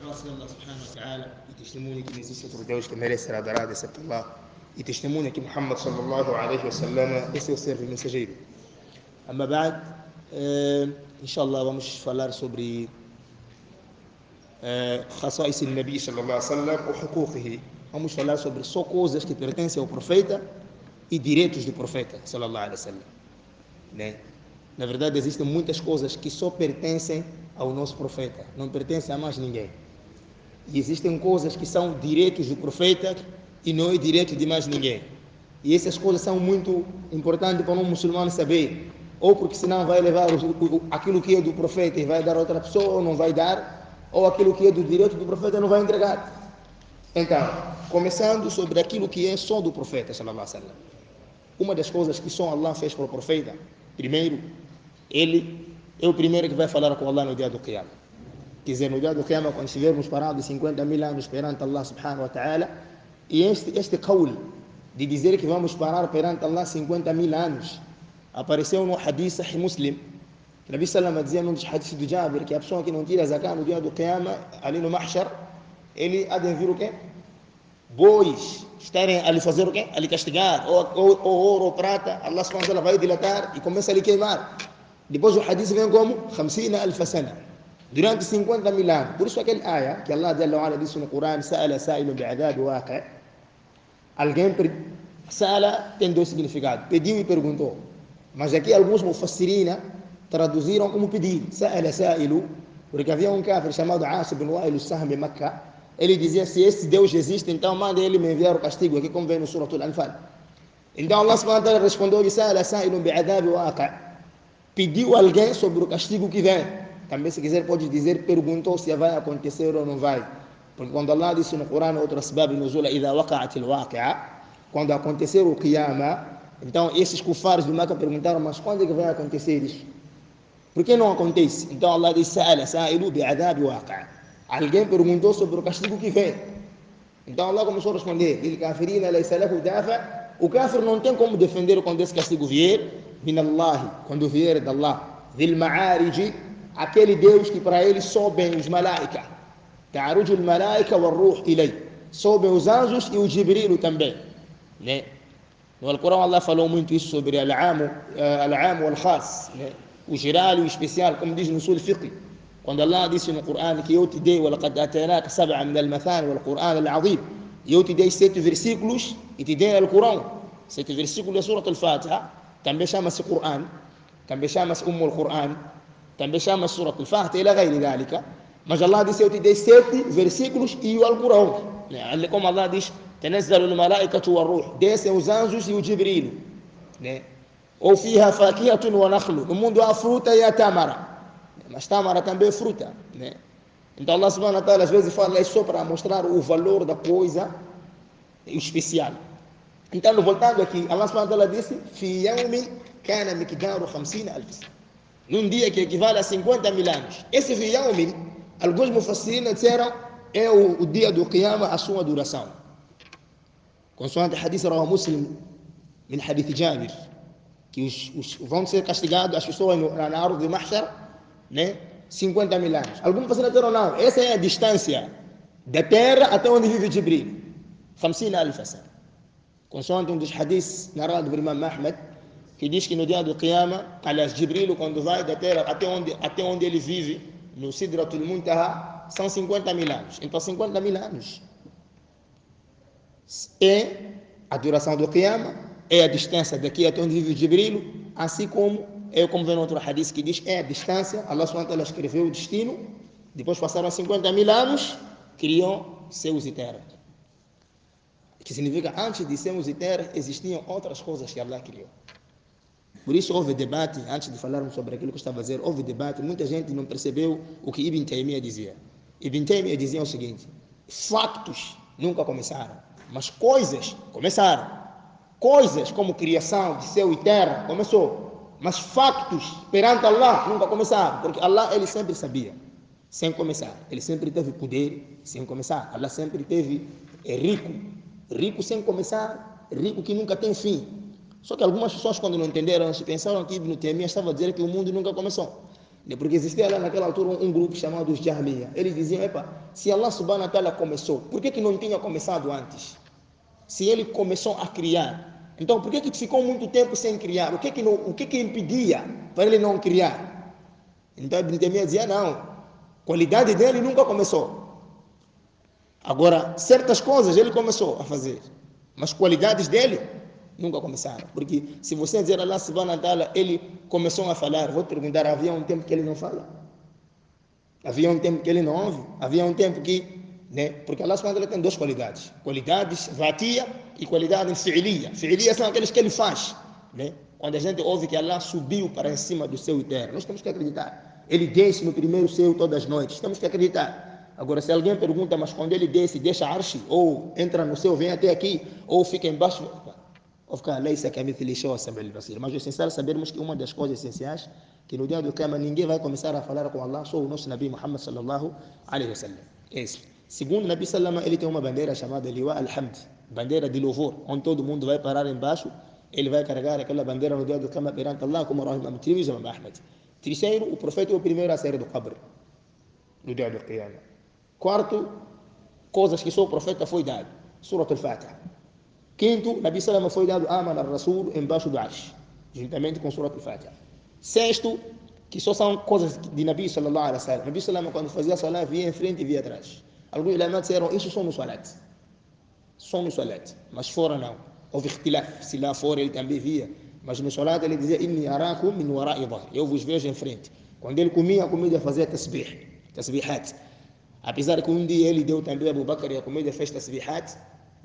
graças a Allah subhanahu wa ta'ala e testemunha que não existe outro Deus que merece ser adorado exceto Allah e testemunha que Muhammad sallallahu alaihi wasallam é seu servo e mensageiro. Amma ba'd, inshallah vamos falar sobre خصائص النبي صلى الله عليه وسلم وحقوقه. Vamos falar sobre só coisas que pertencem ao profeta e direitos do profeta sallallahu alaihi wasallam, né? Na verdade, existem muitas coisas que só pertencem ao nosso profeta, não pertencem a mais ninguém. E existem coisas que são direitos do profeta e não é direito de mais ninguém. E essas coisas são muito importantes para um muçulmano saber, ou porque senão vai levar aquilo que é do profeta e vai dar a outra pessoa, ou não vai dar, ou aquilo que é do direito do profeta não vai entregar. Então, começando sobre aquilo que é só do profeta sallallahu alaihi wasallam. Uma das coisas que só Allah fez para o profeta, primeiro, ele é o primeiro que vai falar com Allah no dia do Qiyamah. Quer dizer, no dia do Qiyamah, quando estivermos parados 50 mil anos perante Allah subhanahu wa ta'ala, e este qawl de dizer que vamos parar perante Allah 50 mil anos, apareceu no hadith Sahih Muslim. O Nabi sallallahu dizia num dos hadiths do Jabir que a pessoa que não tira zakat no dia do Qiyamah, ali no Mahshar, ele há de vir o quê? Bois estarem ali fazer o quê? Ali castigar, ou ouro ou prata, Allah subhanahu wa ta'ala vai dilatar e começa a lhe queimar. Depois o hadith vem como 50,000 sana, durante 50 mil anos. Por isso aquele ayah que Allah Jalla wa Ala disse no Corão, Sa'ala sa'ilun bi'adab waqi'. Alguém Sa'ala tem dois significados, pediu e perguntou. Mas aqui alguns mufassirina traduziram como pedir. Sa'ala sa'ilu, porque havia um kafir chamado Asib bin Wa'il al-Sahm em Meca. Ele dizia: se esse Deus existe, então manda ele me enviar o castigo, aqui como vem no Surah Al-Anfal. Então Allah subhanahu wa ta'ala respondeu: Sa'ala sa'ilun bi'adab waqi'. Pediu alguém sobre o castigo que vem. Também, se quiser, pode dizer, perguntou se vai acontecer ou não vai. Porque quando Allah disse no Corão, outro asbab nuzula, idha waqa'at al-waqi'a, quando acontecer o Qiyamah, então esses kufares de Meca perguntaram: mas quando é que vai acontecer isso? Por que não acontece? Então Allah disse: Sa'ala sa'ilu bi'adab waqi'. Alguém perguntou sobre o castigo que vem. Então Allah começou a responder: lil kafirina laysa lahu dafa'. O kafir não tem como defender quando esse castigo vier. Min Allah, quando vier de Allah. Dhil ma'arij, aquele Deus que para ele sobem os malaika. Ta'aruju al malaika wal ruh ilay. Sobem os anjos e o Jibril também, né? No Alcorão Allah falou muito isso sobre al-aam wal khas, né? O geral e o especial, como diz no Sul Fiqh. Quando Allah disse no Corão que eu te dei وَلَقَدْ أَتَيْنَاكَ سَبْعًا مِنَ الْمَثَانِ وَالْقُرْآنِ الْعَظِيمِ, e eu te dei 7 versículos e te dei o Corão. 7 versículos da Surah Al-Fatiha, também chama-se Corão, também chama-se Al-Quran, também chama-se Surah Al-Fatiha, ila غير ذلك. Mas Allah disse: eu te dei 7 versículos e o Alcorão. Como Allah diz: تَنَزَّلُ الْمَلَائِكَةُ وَالْرُوحُ, descem os anjos e o Jibril, né? Ou fiha fakihatun wa nakhlu, no mundo há fruta e a tamara. Mas tamara também é fruta, né? Então Allah subhanahu wa ta'ala às vezes fala isso só para mostrar o valor da coisa especial. Então, voltando aqui, Allah subhanahu wa ta'ala disse: fi yawmin kana miqdaru 50,000 sana, num dia que equivale a 50 mil anos. Esse fi yawmin, alguns mufassirina disseram, é o dia do Qiyamah, a sua duração. Consoante hadith rawahu Muslim, min hadith Jabir, que vão ser castigados as pessoas na hora de Mahshar, né? 50 mil anos. Alguns faziam não, essa é a distância da terra até onde vive Jibril, 50,000 sana. Consoante um dos hadiths narrado por Imam Ahmed, que diz que no dia do Qiyamah, aliás, Jibril, quando vai da terra até onde ele vive, no Sidratul Muntaha, são 50 mil anos. Então 50 mil anos é a duração do Qiyamah, é a distância daqui até onde vive Jibril, assim como vem no outro hadith que diz, é a distância. Allah subhanahu wa ta'ala escreveu o destino, depois passaram 50 mil anos, criou céus e terra. Que significa, antes de céus e terra, existiam outras coisas que Allah criou. Por isso houve debate, antes de falarmos sobre aquilo que eu estava a dizer, houve debate, muita gente não percebeu o que Ibn Taymiyyah dizia. Ibn Taymiyyah dizia o seguinte: factos nunca começaram, mas coisas começaram. Coisas como criação de céu e terra começou. Mas factos perante Allah nunca começaram, porque Allah ele sempre sabia, sem começar. Ele sempre teve poder, sem começar. Allah sempre teve rico sem começar, rico que nunca tem fim. Só que algumas pessoas, quando não entenderam, pensaram que Ibn Taymiyyah estava a dizer que o mundo nunca começou. Porque existia lá naquela altura um grupo chamado os Jahmiya. Eles diziam, epa, se Allah subhanahu wa ta'ala começou, por que não tinha começado antes? Se ele começou a criar, então por que ficou muito tempo sem criar? O que impedia para ele não criar? Então Ibn Taymiyyah dizia, não, a qualidade dele nunca começou. Agora, certas coisas ele começou a fazer, mas qualidades dele nunca começaram. Porque se você dizer Allah subhanahu wa ta'ala, ele começou a falar, vou te perguntar, havia um tempo que ele não fala? Havia um tempo que ele não ouve? Havia um tempo que... Porque Allah subhanahu wa ta'ala tem duas qualidades. Qualidades vatia e qualidades fi'liya. Fi'liya são aqueles que ele faz. Quando a gente ouve que Allah subiu para em cima do céu eterno, nós temos que acreditar. Ele desce no primeiro céu todas as noites. Temos que acreditar. Agora, se alguém pergunta, mas quando ele desce, deixa arche, ou entra no céu, vem até aqui, ou fica embaixo... Mas o essencial é sabermos que uma das coisas essenciais que no dia do Qiyamah ninguém vai começar a falar com Allah, só o nosso Nabi Muhammad sallallahu alaihi wasallam. Segundo o Nabi sallallahu, ele tem uma bandeira chamada Liwa al-Hamd, bandeira de louvor, onde todo mundo vai parar embaixo, ele vai carregar aquela bandeira no dia do Qiyamah perante Allah, como o Imam Tirmidhi e o Imam Ahmad. Terceiro, o profeta é o primeiro a sair do qabr no dia do Qiyamah. Quarto, coisas que só o profeta foi dado, Surat al-Fatiha. Quinto, Nabi Salama foi dado Aman al-Rasul embaixo do Arsh, juntamente com Surat al-Fatiha. Sexto, que só são coisas de Nabi Sallallahu Alaihi Wasallam. Nabi Salama, quando fazia salat, via em frente e via atrás. Alguns ulama disseram, isso só no salat. Só no salat. Mas fora não. Houve ikhtilaf. Se lá fora ele também via. Mas no salat ele dizia, Inni arakum min wara'i dhahr. Eu vos vejo em frente. Quando ele comia a comida, fazia tasbih. Tasbihat. Apesar que um dia ele deu também a Abu Bakr e a comida fez tasbihat.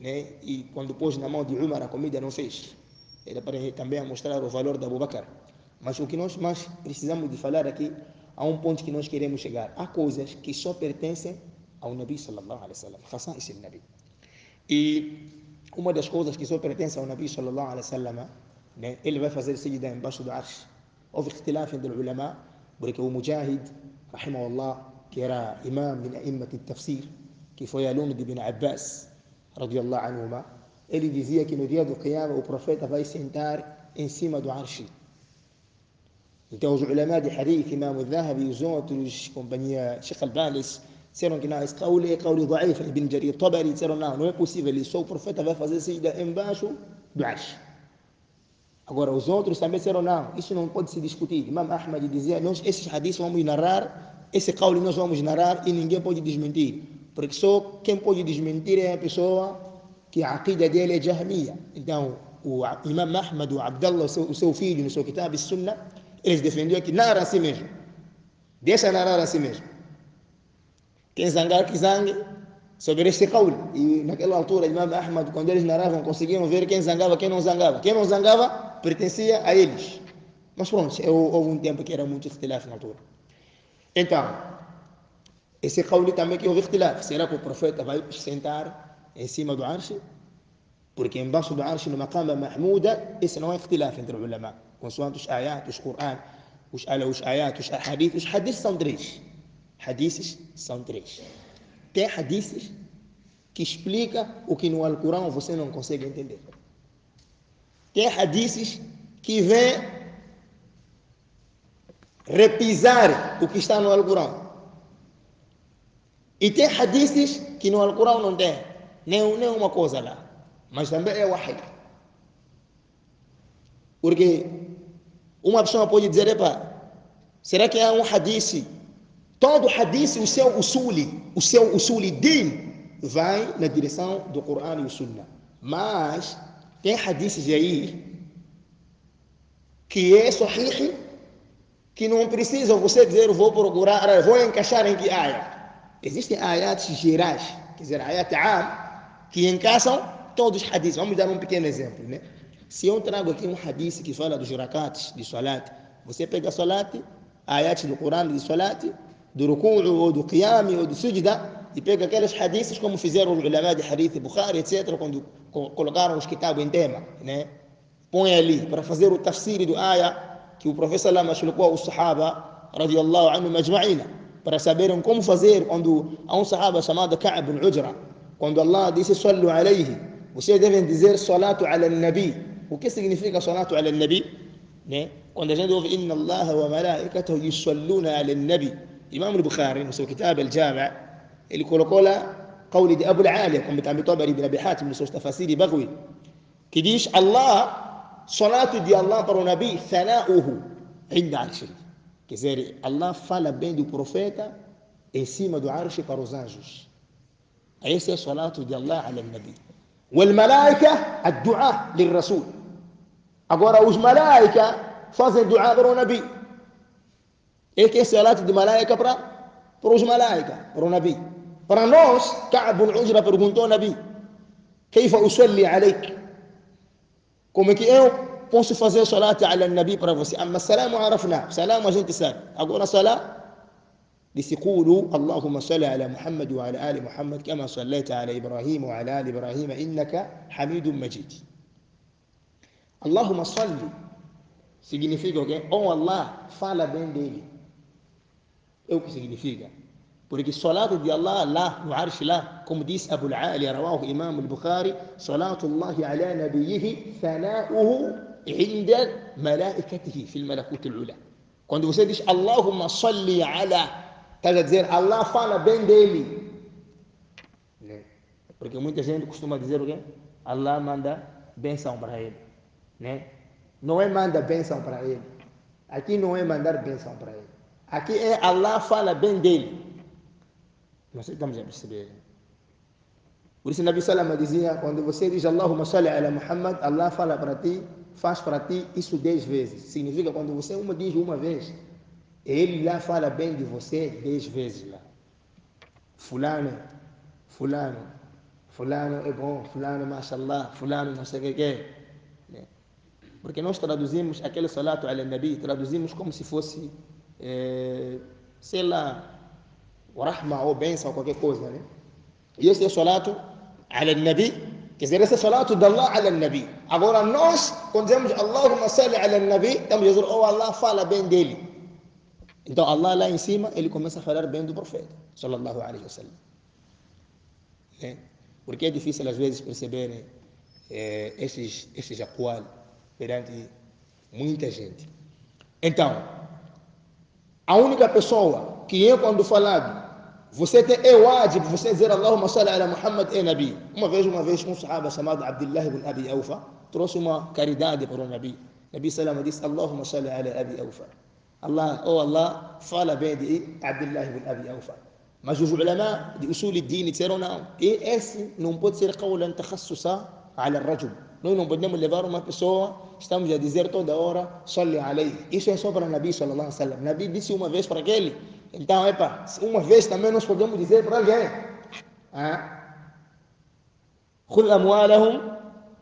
E quando pôs na mão de Umar a comida não fez. Era para também mostrar o valor da Abu Bakr. Mas o que nós mais precisamos de falar aqui, há um ponto que nós queremos chegar. Há coisas que só pertencem ao Nabi sallallahu alaihi wasallam. Façam esse Nabi. E uma das coisas que só pertence ao Nabi sallallahu alaihi wasallam, ele vai fazer sajda embaixo do arsh. Houve ikhtilaf entre os ulama, porque o Mujahid, rahimahullah, que era imam min a'immat al-tafsir, que foi aluno de Ibn Abbas, radiyallahu anhuma, ele dizia que no dia do Qiyamah o profeta vai sentar em cima do arsh. Então os ulama de hadith, Imam al-Dhahabi e os outros, companhia Sheikh Albani, disseram que não, esse qawl é qawl da'if, Ibn Jarir Tabari disseram não é possível, só o profeta vai fazer sajda embaixo do arsh. Agora os outros também disseram não, isso não pode se discutir. Imam Ahmad dizia, nós esses hadiths vamos narrar, esse qawl nós vamos narrar e ninguém pode desmentir. Porque só quem pode desmentir é a pessoa que a aqida dele é Jahmiya. Então, o Imam Ahmad, o Abdallah, o seu filho, no seu Kitab al-Sunnah, eles defendiam que narra a si mesmo. Deixa narrar a si mesmo. Quem zangar, que zangue sobre este qawl. E naquela altura, Imam Ahmad, quando eles narravam, conseguiam ver quem zangava, quem não zangava. Quem não zangava, pertencia a eles. Mas pronto, houve um tempo que era muito ikhtilaf na altura. Então, esse qawl também que houve ikhtilaf. Será que o profeta vai sentar em cima do arsh? Porque embaixo do arsh, no maqama mahmuda, esse não é ikhtilaf entre os ulama. Consoante os ayat, os Qur'an, os ayat, os hadith. Os hadiths são três. Hadiths são três. Tem hadiths que explicam o que no Alcorão você não consegue entender. Tem hadiths que vêm repisar o que está no Alcorão. E tem hadiths que no Alcorão não tem nem uma coisa lá, mas também é wahy. Porque uma pessoa pode dizer, epa, será que há um hadith? Todo hadith, o seu usuli din, vai na direção do Corão e do Sunnah. Mas tem hadiths aí que é sahih, que não precisa você dizer, vou procurar, vou encaixar em que ayat. Existem ayats gerais, quer dizer, ayat am, que encaixam todos os hadiths. Vamos dar um pequeno exemplo, Se eu trago aqui um hadith que fala dos rakats de salat, você pega salat, ayats do Corão de salat, do ruku' ou do qiyam ou do sujda, e pega aqueles hadiths como fizeram os ulama de hadith, Bukhari, etc., quando colocaram os kitabos em tema, põe ali para fazer o tafsir do ayah que o professor Salama explicou aos sahaba radiyallahu anhu majma'ina, para saberem como fazer quando há um sahaba chamado Ka'b al-Ujra, quando Allah disse sallu alayhi, vocês devem dizer salatu ala nabi. O que significa salatu ala nabi? né? Quando a gente ouve inna Allah wa malaikatahu yusalluna ala nabi, Imam al-Bukhari no seu kitab al-Jami' ele colocou lá قول de Abu al-Aliya como também Tabari ibn Abi Hatim no seu tafsir Baghawi que diz Allah salatu de Allah para o Nabi thana'uhu inda arshi, quer dizer Allah fala bem do profeta em cima do arshi para os anjos. Esse é o salatu de Allah ala nabi. Wal malaika ad-du'a lir-rasul. Agora os malaika fazem dua para o Nabi. É que é salatu de malaika para os malaika, para o Nabi. Para nós, Ka'b al-Ujra perguntou ao Nabi: "Kaifa usalli alayk?" Como é que eu posso fazer salatu ala nabi para você? Amma salamu arafna, salamu a gente sabe. Agora salat disse: "Qulu Allahumma salli ala Muhammad wa ala ali Muhammad kama sallaita ala Ibrahim wa ala ali Ibrahim innaka Hamidum Majid." Allahumma salli significa o quê? Oh Allah, fala bem dele. É o que significa. Porque salatu de Allah lá no arsh lá, como diz Abu al-Aliya, rawahu Imam al-Bukhari, salatu Allah ala nabiyhi thana'uhu inda malaikatihi fil malakut al-ula. Quando você diz Allahumma salli ala, está a dizer Allah fala bem dele. Porque muita gente costuma dizer o quê? Allah manda bênção para ele, né? Não é manda bênção para ele. Aqui não é mandar bênção para ele. Aqui é Allah fala bem dele. Nós estamos a perceber. Por isso o Nabi Salama dizia, quando você diz Allahumma salli ala Muhammad, Allah fala para ti, faz para ti isso 10 vezes. Significa quando você diz uma vez, ele lá fala bem de você 10 vezes lá. Fulano, fulano, fulano é bom, fulano, mashallah, fulano não sei o que é. Porque nós traduzimos aquele salatu ala nabi, traduzimos como se fosse, sei lá, o rahma ou bênção ou qualquer coisa, né? E esse é o salatu ala nabi, quer dizer, esse é o salatu de Allah ala nabi. Agora nós, quando dizemos Allahumma salli ala nabi, estamos dizendo, oh Allah fala bem dele. Então Allah lá em cima, ele começa a falar bem do profeta, sallallahu alaihi wasallam. Né? Porque é difícil às vezes perceberem esses aqwal perante muita gente. Então, a única pessoa que eu quando falado, você tem wajib, você dizer Allahumma salli ala Muhammad e Nabi. Uma vez um sahaba chamado Abdullah ibn Abi Awfa trouxe uma caridade para o Nabi. Nabi Salama disse Allahumma salli ala Abi Awfa. Allah fala bem de Abdullah ibn Abi Awfa. Mas os ulama de usul ad-din disseram não. E esse não pode ser qawlan takhassusa ala rajul. Nós não podemos levar uma pessoa, estamos a dizer toda hora, salli alayhi. Isso é só para o Nabi sallallahu alaihi wasallam. Nabi disse uma vez para aquele. Então, uma vez também nós podemos dizer para alguém. Khul amwalahum,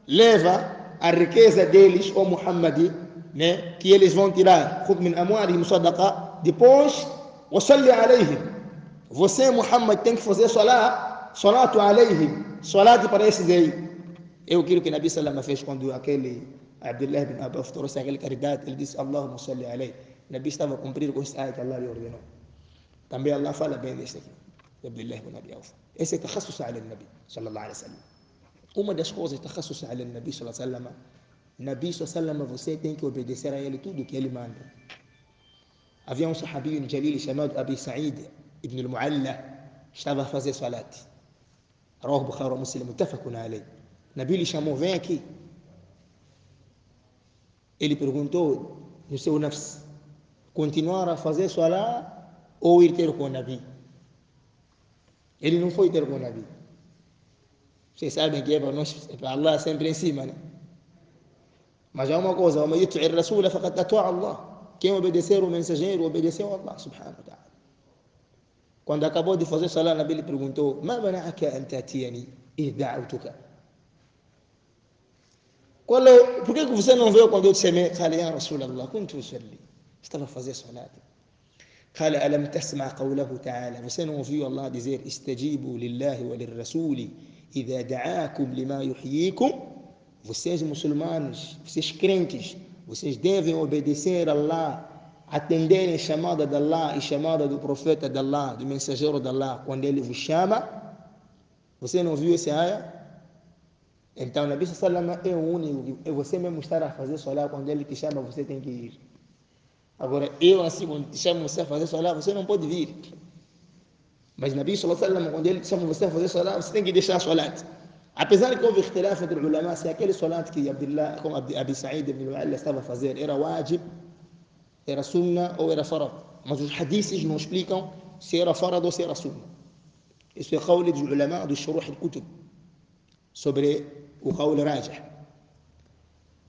leva a riqueza deles, ó Muhammad, né, que eles vão tirar. Khud min amwalihim sadaqa. Depois, wa salli alayhim. Você, Muhammad, tem que fazer salatu alayhim. Salatu para esses aí. Eu quero que o Nabi Salama fez quando aquele Abdullah ibn Abi Awfa trouxe aquela caridade, ele disse Allahumma salli alayhi. O Nabi estava a cumprir com esse ayat que Allah lhe ordenou. Também Allah fala bem deste aqui, Abdullah ibn Abi Awfa. Esse é takhassus ala Nabi sallallahu alaihi wasallam. Uma das coisas takhassus ala Nabi sallallahu alaihi wasallam, Nabi sallallahu alaihi wasallam, você tem que obedecer a ele tudo que ele manda. Havia um sahabi jalil chamado Abi Sa'id ibn al-Mu'alla, estava a fazer salat. Rawahu Bukhari wa Muslim, muttafaqun alayh. Nabi lhe chamou, vem aqui. Ele perguntou no seu nafs, continuar a fazer salat ou ir ter com o Nabi? Ele não foi ter com o Nabi. Vocês sabem que é para Allah sempre em cima, né? Mas há uma coisa, وَمَنْ يُطِعِ الرَّسُولَ فَقَدْ أَطَاعَ اللَّهَ. Quem obedecer o mensageiro, obedeceu a Allah subhanahu wa ta'ala. Quando acabou de fazer salat, Nabi lhe perguntou, مَا مَنَعَكَ أَنْ تَأْتِيَنِي إِذْ دَعَوْتُكَ. Por que você não veio quando eu te chamei? قال يا رسول الله كنت أصلي. Estava a fazer salat. قال ألم تسمع قوله تعالى. Você não ouviu Allah dizer استجيبوا لله وللرسول إذا دعاكم لما يحييكم. Vocês muçulmanos, vocês crentes, vocês devem obedecer a Allah, atenderem a chamada de Allah e chamada do profeta de Allah, do mensageiro de Allah, quando ele vos chama. Você não viu esse ayah? Então, Nabi sallallahu é o único. É você mesmo estar a fazer solar quando ele te chama, você tem que ir. Agora, eu assim, quando te chamo você a fazer solar, você não pode vir. Mas Nabi sallallahu quando ele te chama você a fazer solar, você tem que deixar solat. Apesar que houve ikhtilaf entre os ulama, se aquele solat que Abdullah, como Abi Sa'id ibn al-Mu'alla estava a fazer, era wajib, era sunna ou era farad. Mas os hadiths não explicam se era farad ou se era sunna. Isso é qawl dos ulama dos shuruh al-kutub, sobre o qawl rajih.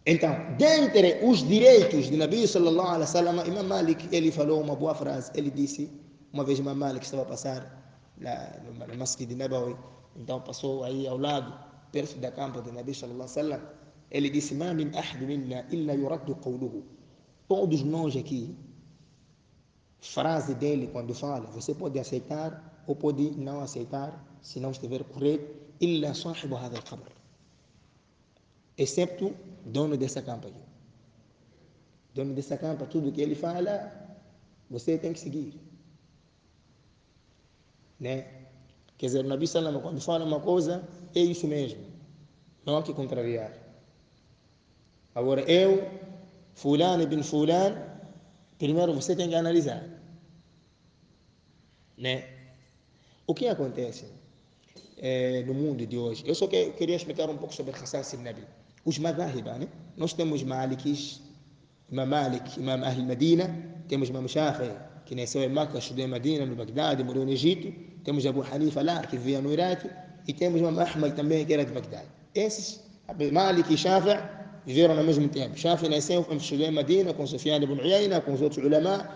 Então, dentre os direitos de Nabi sallallahu alaihi wasallam, Imam Malik, ele falou uma boa frase. Ele disse, uma vez Imam Malik estava a passar lá no Masjid Nabawi, então passou aí ao lado, perto da campa de Nabi sallallahu alaihi wasallam. Ele disse, ma min ahad minna illa yuraddu qawluhu. Todos nós aqui, frase dele quando fala, você pode aceitar ou pode não aceitar, se não estiver correto, illa sahibu hadha al-qabr, excepto dono dessa campa aqui. Dono dessa campa, tudo que ele fala, você tem que seguir. Né? Quer dizer, o Nabi sallallahu quando fala uma coisa, é isso mesmo. Não há que contrariar. Agora, eu, fulano ibn fulano, primeiro você tem que analisar. Né? O que acontece no mundo de hoje? Eu só queria explicar um pouco sobre Khasas al-Nabi. Os madhahiba, né? Nós temos Malikis, Imam Malik, Imam Ahl Medina, temos Imam Shafi'i, que nasceu em Meca, estudou em Medina, no Bagdade, morou no Egito, temos Abu Hanifa lá, que vivia no Iraque, e temos Imam Ahmad também, que era de Bagdade. Esses, Malik e Shafi'i, viveram ao mesmo tempo. Shafi'i nasceu, estudou em Medina, com Sufyan ibn Uyayna, com os outros ulama,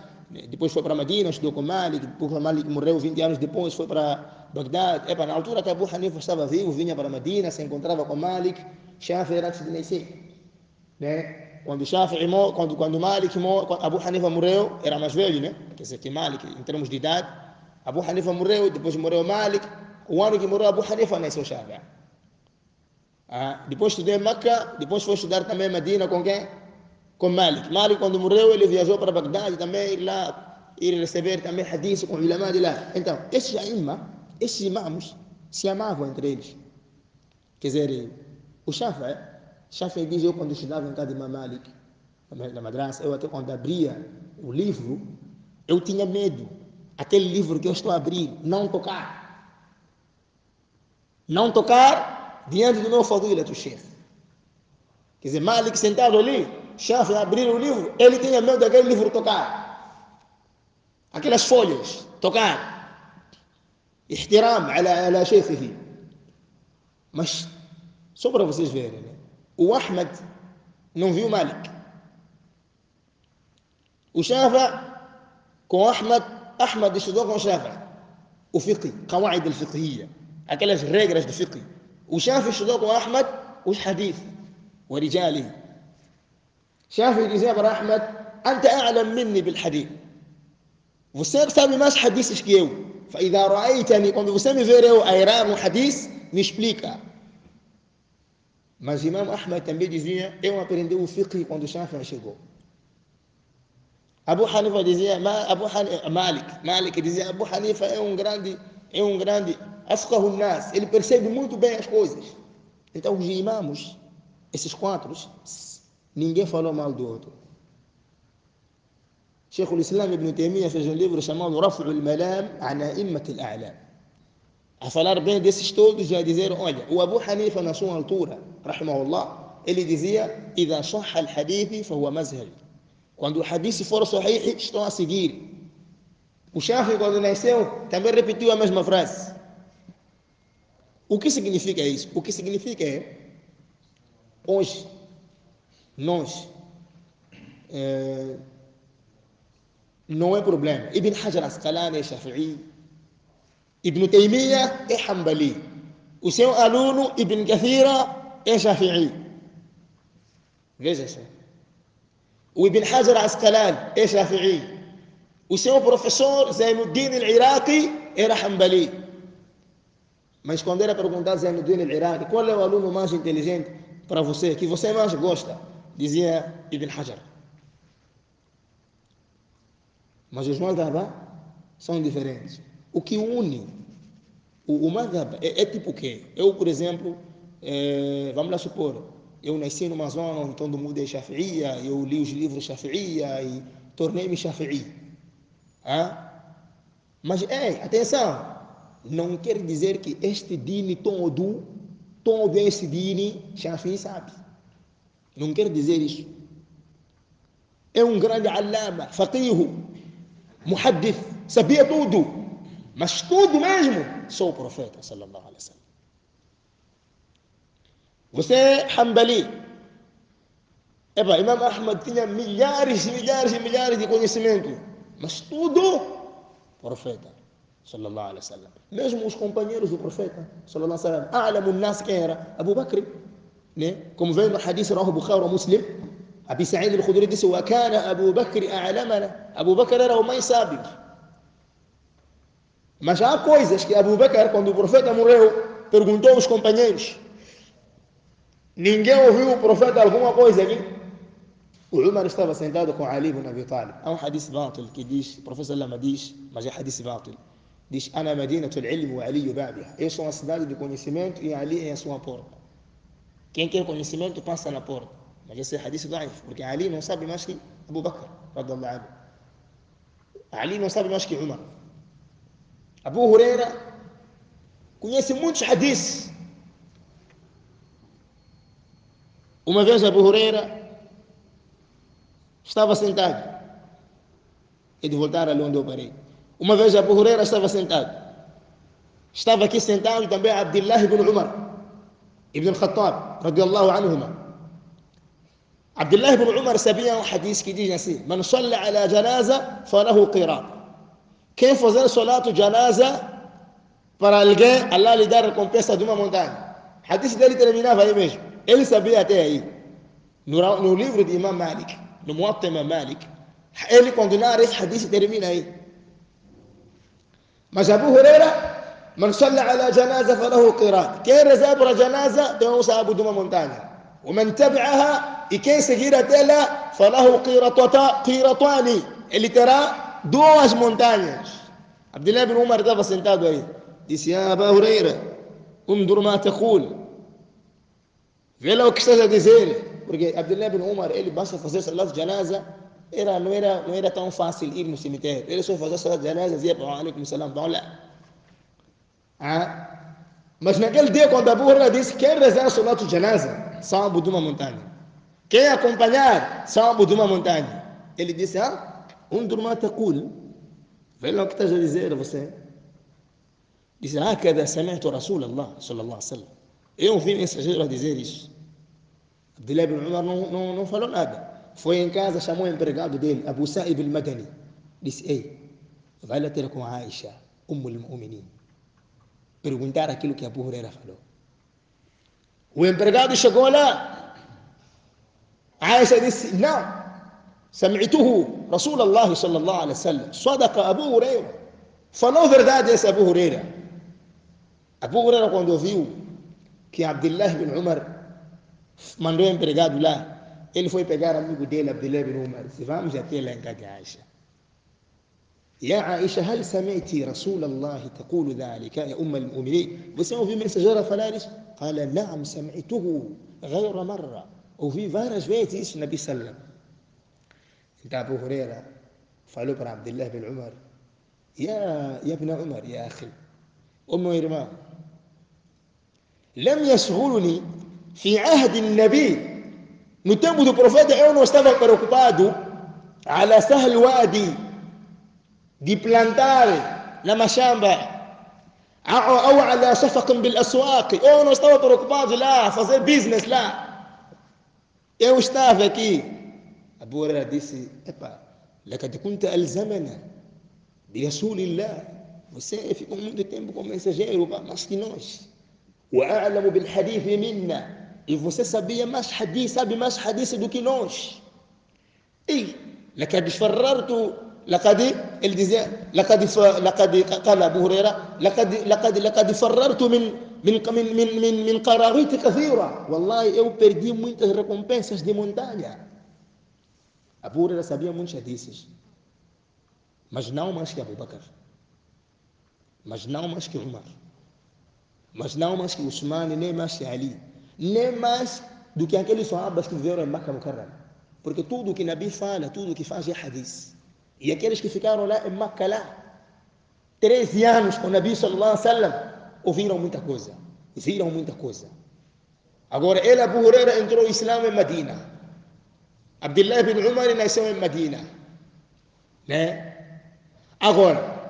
depois foi para Medina, estudou com Malik, depois Malik morreu 20 anos depois, foi para Bagdade. Na altura que Abu Hanifa estava vivo, vinha para Medina, se encontrava com Malik, Shafi'i era antes de nascer. Né? Quando Shafi'i quando Malik quando Abu Hanifa morreu, era mais velho, né? Quer dizer que Malik, em termos de idade, Abu Hanifa morreu, depois morreu Malik, o ano que morreu Abu Hanifa nasceu Shafi'i. Depois estudei em Meca, depois foi estudar também em Medina com quem? Com Malik. Malik, quando morreu, ele viajou para Bagdade também, ir receber também hadith com o ulama de lá. Então, esses imãs se amavam entre eles. Quer dizer, o Shafi'i diz, eu quando estudava em casa de Imam Malik, na madraça, eu até quando abria o livro, eu tinha medo, aquele livro que eu estou a abrir, não tocar diante do meu fadila do Sheikh. Quer dizer, Malik sentado ali, Shafi'i abrir o livro, ele tinha medo daquele livro tocar, aquelas folhas, tocar, ihtiram ala sheikhihi. Mas, só para vocês verem, né? O Ahmad não viu Malik. O Shafi'i com Ahmad estudou com Shafi'i o fiqh, qawaid al-fiqhiyya, aquelas regras do fiqh. O Shafi'i estudou com Ahmad os hadith, o rijali. Shafi'i dizia para Ahmad, anta a'lam minni bil hadith. Você sabe mais hadiths que eu. فإذا رأيتني, quando você me ver eu a errar um hadith, me explica. Mas Imam Ahmad também dizia, eu aprendi o fiqh quando Shafi'i chegou. Abu Hanifa dizia, Malik dizia, Abu Hanifa é um grande afqahu nas, ele percebe muito bem as coisas. Então os imãos, esses quatro, ninguém falou mal do outro. Sheikh al-Islam Ibn Taymiyyah fez um livro chamado Raf'u al-Malam an A'immat al-A'lam. A falar bem desses todos e a dizer, olha, o Abu Hanifa na sua altura, rahimahullah, ele dizia, إذا صح الحديث فهو مذهب. Quando o hadith for sahih, estão a seguir. O Shafi'i, quando nasceu, também repetiu a mesma frase. O que significa isso? O que significa é, hoje, nós, não é problema. Ibn Hajar Asqalani é Shafi'i, Ibn Taymiyyah é Hanbali, o seu aluno Ibn Kathira é Shafi'i. Veja só. O Ibn Hajar Asqalani é Shafi'i, o seu professor Zainuddin al-Iraqi era Hanbali. Mas quando era perguntado Zainuddin al-Iraqi, qual é o aluno mais inteligente para você, que você mais gosta, dizia Ibn Hajar. Mas os madhab são diferentes. O que une o madhab é tipo o quê? Eu, por exemplo, vamos lá supor, eu nasci numa zona onde todo mundo é Shafi'ia, eu li os livros Shafi'ia e tornei-me Shafi'i. Mas, atenção, não quer dizer que este dini todo esse dini Shafi'i sabe. Não quer dizer isso. É um grande alama, faqihu, muhaddith, sabia tudo. Mas tudo mesmo, sou o profeta, sallallahu alaihi wasallam. Você é Hanbali. Imam Ahmad tinha milhares e milhares de conhecimento. Mas tudo, profeta, sallallahu alaihi wasallam. Mesmo os companheiros do profeta, sallallahu alaihi wasallam. A'lamu nas quem era? Abu Bakr. Né? Como vem no hadith Rahu Bukhari ou Muslim, Abi Sa'id al-Khudri disse: "Wa kana Abu Bakr a'lamana." Abu Bakr era o mais sábio. Mas há coisas que Abu Bakr, quando o profeta morreu, perguntou aos companheiros. Ninguém ouviu o profeta alguma coisa aqui. O Umar estava sentado com Ali ibn Abi Talib. Há um hadith bátil que diz, o professor Lama diz, mas é hadith bátil. Diz: "Ana madinatul ilm wa Ali babiha." Eu sou uma cidade de conhecimento e Ali é a sua porta. Quem quer conhecimento passa na porta. Mas esse é hadith daif, porque Ali não sabe mais que Abu Bakr, radiyallahu anhu. Ali não sabe mais que Umar. Abu Huraira conhece muitos hadiths. Uma vez Abu Huraira estava sentado. E de voltar ali onde eu parei. Uma vez Abu Huraira estava sentado. Estava aqui sentado também Abdullah ibn Umar, ibn al-Khattab, radiyallahu anhuma. Abdullah ibn Umar sabia um hadith que diz assim: "Man salla ala janaza, falahu qirat." Quem fazer salatu janaza para alguém, Allah lhe dá a recompensa de uma montanha. O hadith dele terminava aí mesmo. Ele sabia até aí. No livro de Imam Malik, no Muwatta Imam Malik, ele quando narra esse hadith termina aí. Mas Abu Huraira, man salla ala janaza falahu qirat. Quem rezar para a janaza tem um sábado de uma montanha. ومن تبعها e quem seguir até lá, falahu qiratani. Ele terá duas montanhas. Abdullah ibn Umar estava sentado aí. Disse: "Ya Abu Huraira, undur ma taqul." Vê lá o que estás a dizer. Porque Abdullah ibn Umar, ele basta fazer salat de janaza, não era tão fácil ir no cemitério. Ele só fazia salat de janaza, dizia: "Wa alaikum salam, vão lá." Mas naquele dia, quando Abu Huraira disse: "Quem rezar salat de janaza, sábado de uma montanha. Quem acompanhar, sábado de uma montanha." Ele disse: "Undur ma taqul." Vê lá o que estás a dizer você. Disse: "Hakada sami'tu Rasulullah sallallahu alaihi wasallam." Eu ouvi mensageiro a dizer isso. Abdullah ibn Umar não falou nada. Foi em casa, chamou o empregado dele, Abu Sa'ib al-Madani. Disse: "Ei, vai lá ter com a Aisha, al-Mu'minin. Perguntar aquilo que Abu Huraira falou." O empregado chegou lá. A Aisha disse: "Não. Sami'tuhu Rasulullah sallallahu alaihi wasallam. Sadaqa Abu Huraira." Falou verdade esse Abu Huraira. Abu Huraira, quando ouviu que Abdullah ibn Umar mandou o empregado lá, ele foi pegar amigo dele, Abdullah ibn Umar, disse: "Vamos até lá em casa de Aisha. Ya Aisha, hal sami'ti Rasulullah taqulu dhalika ya al-mu'minin?" Você ouviu o mensageiro falar isso? Fala: "Na'am, sami'tuhu ghayra marra." Ouvi várias vezes isso, Nabi sallam. Então Abu Huraira falou para Abdullah ibn Umar: Ya ibn Umar, ya akhi, o meu irmão, لم يشغلني في عهد النبي. No tempo do profeta eu não estava preocupado على سهل وادي, de plantar na machamba, ou على شفق بالأسواق. Eu não estava preocupado lá, fazer business lá. Eu estava aqui. Abu Huraira disse: "Epa, لقد كنت ألزمنا برسول الله." Você ficou muito tempo como mensageiro, mas que nós. وأعلم بالحديث منا. E você sabia mais hadith, sabe mais hadith do que nós. E لقد فررت لقد ele dizia لقد قال أبو هريرة لقد فررت من قراريط كثيرة. والله eu perdi muitas recompensas de montanha. Abu Huraira sabia muitos hadiths, mas não mais que Abu Bakr, mas não mais que Umar, mas não mais que Usman, nem mais que Ali. nem mais do que aqueles sahabas que viveram em Makkah Mukarram. Porque tudo o que Nabi fala, tudo o que faz é hadith. E aqueles que ficaram lá em Makkah, lá, 13 anos com o Nabi sallallahu alaihi wasallam, ouviram muita coisa, viram muita coisa. Agora, ele, Abu Huraira, entrou no Islã em Medina. Abdullah ibn Umar nasceu em Medina. Né? Agora,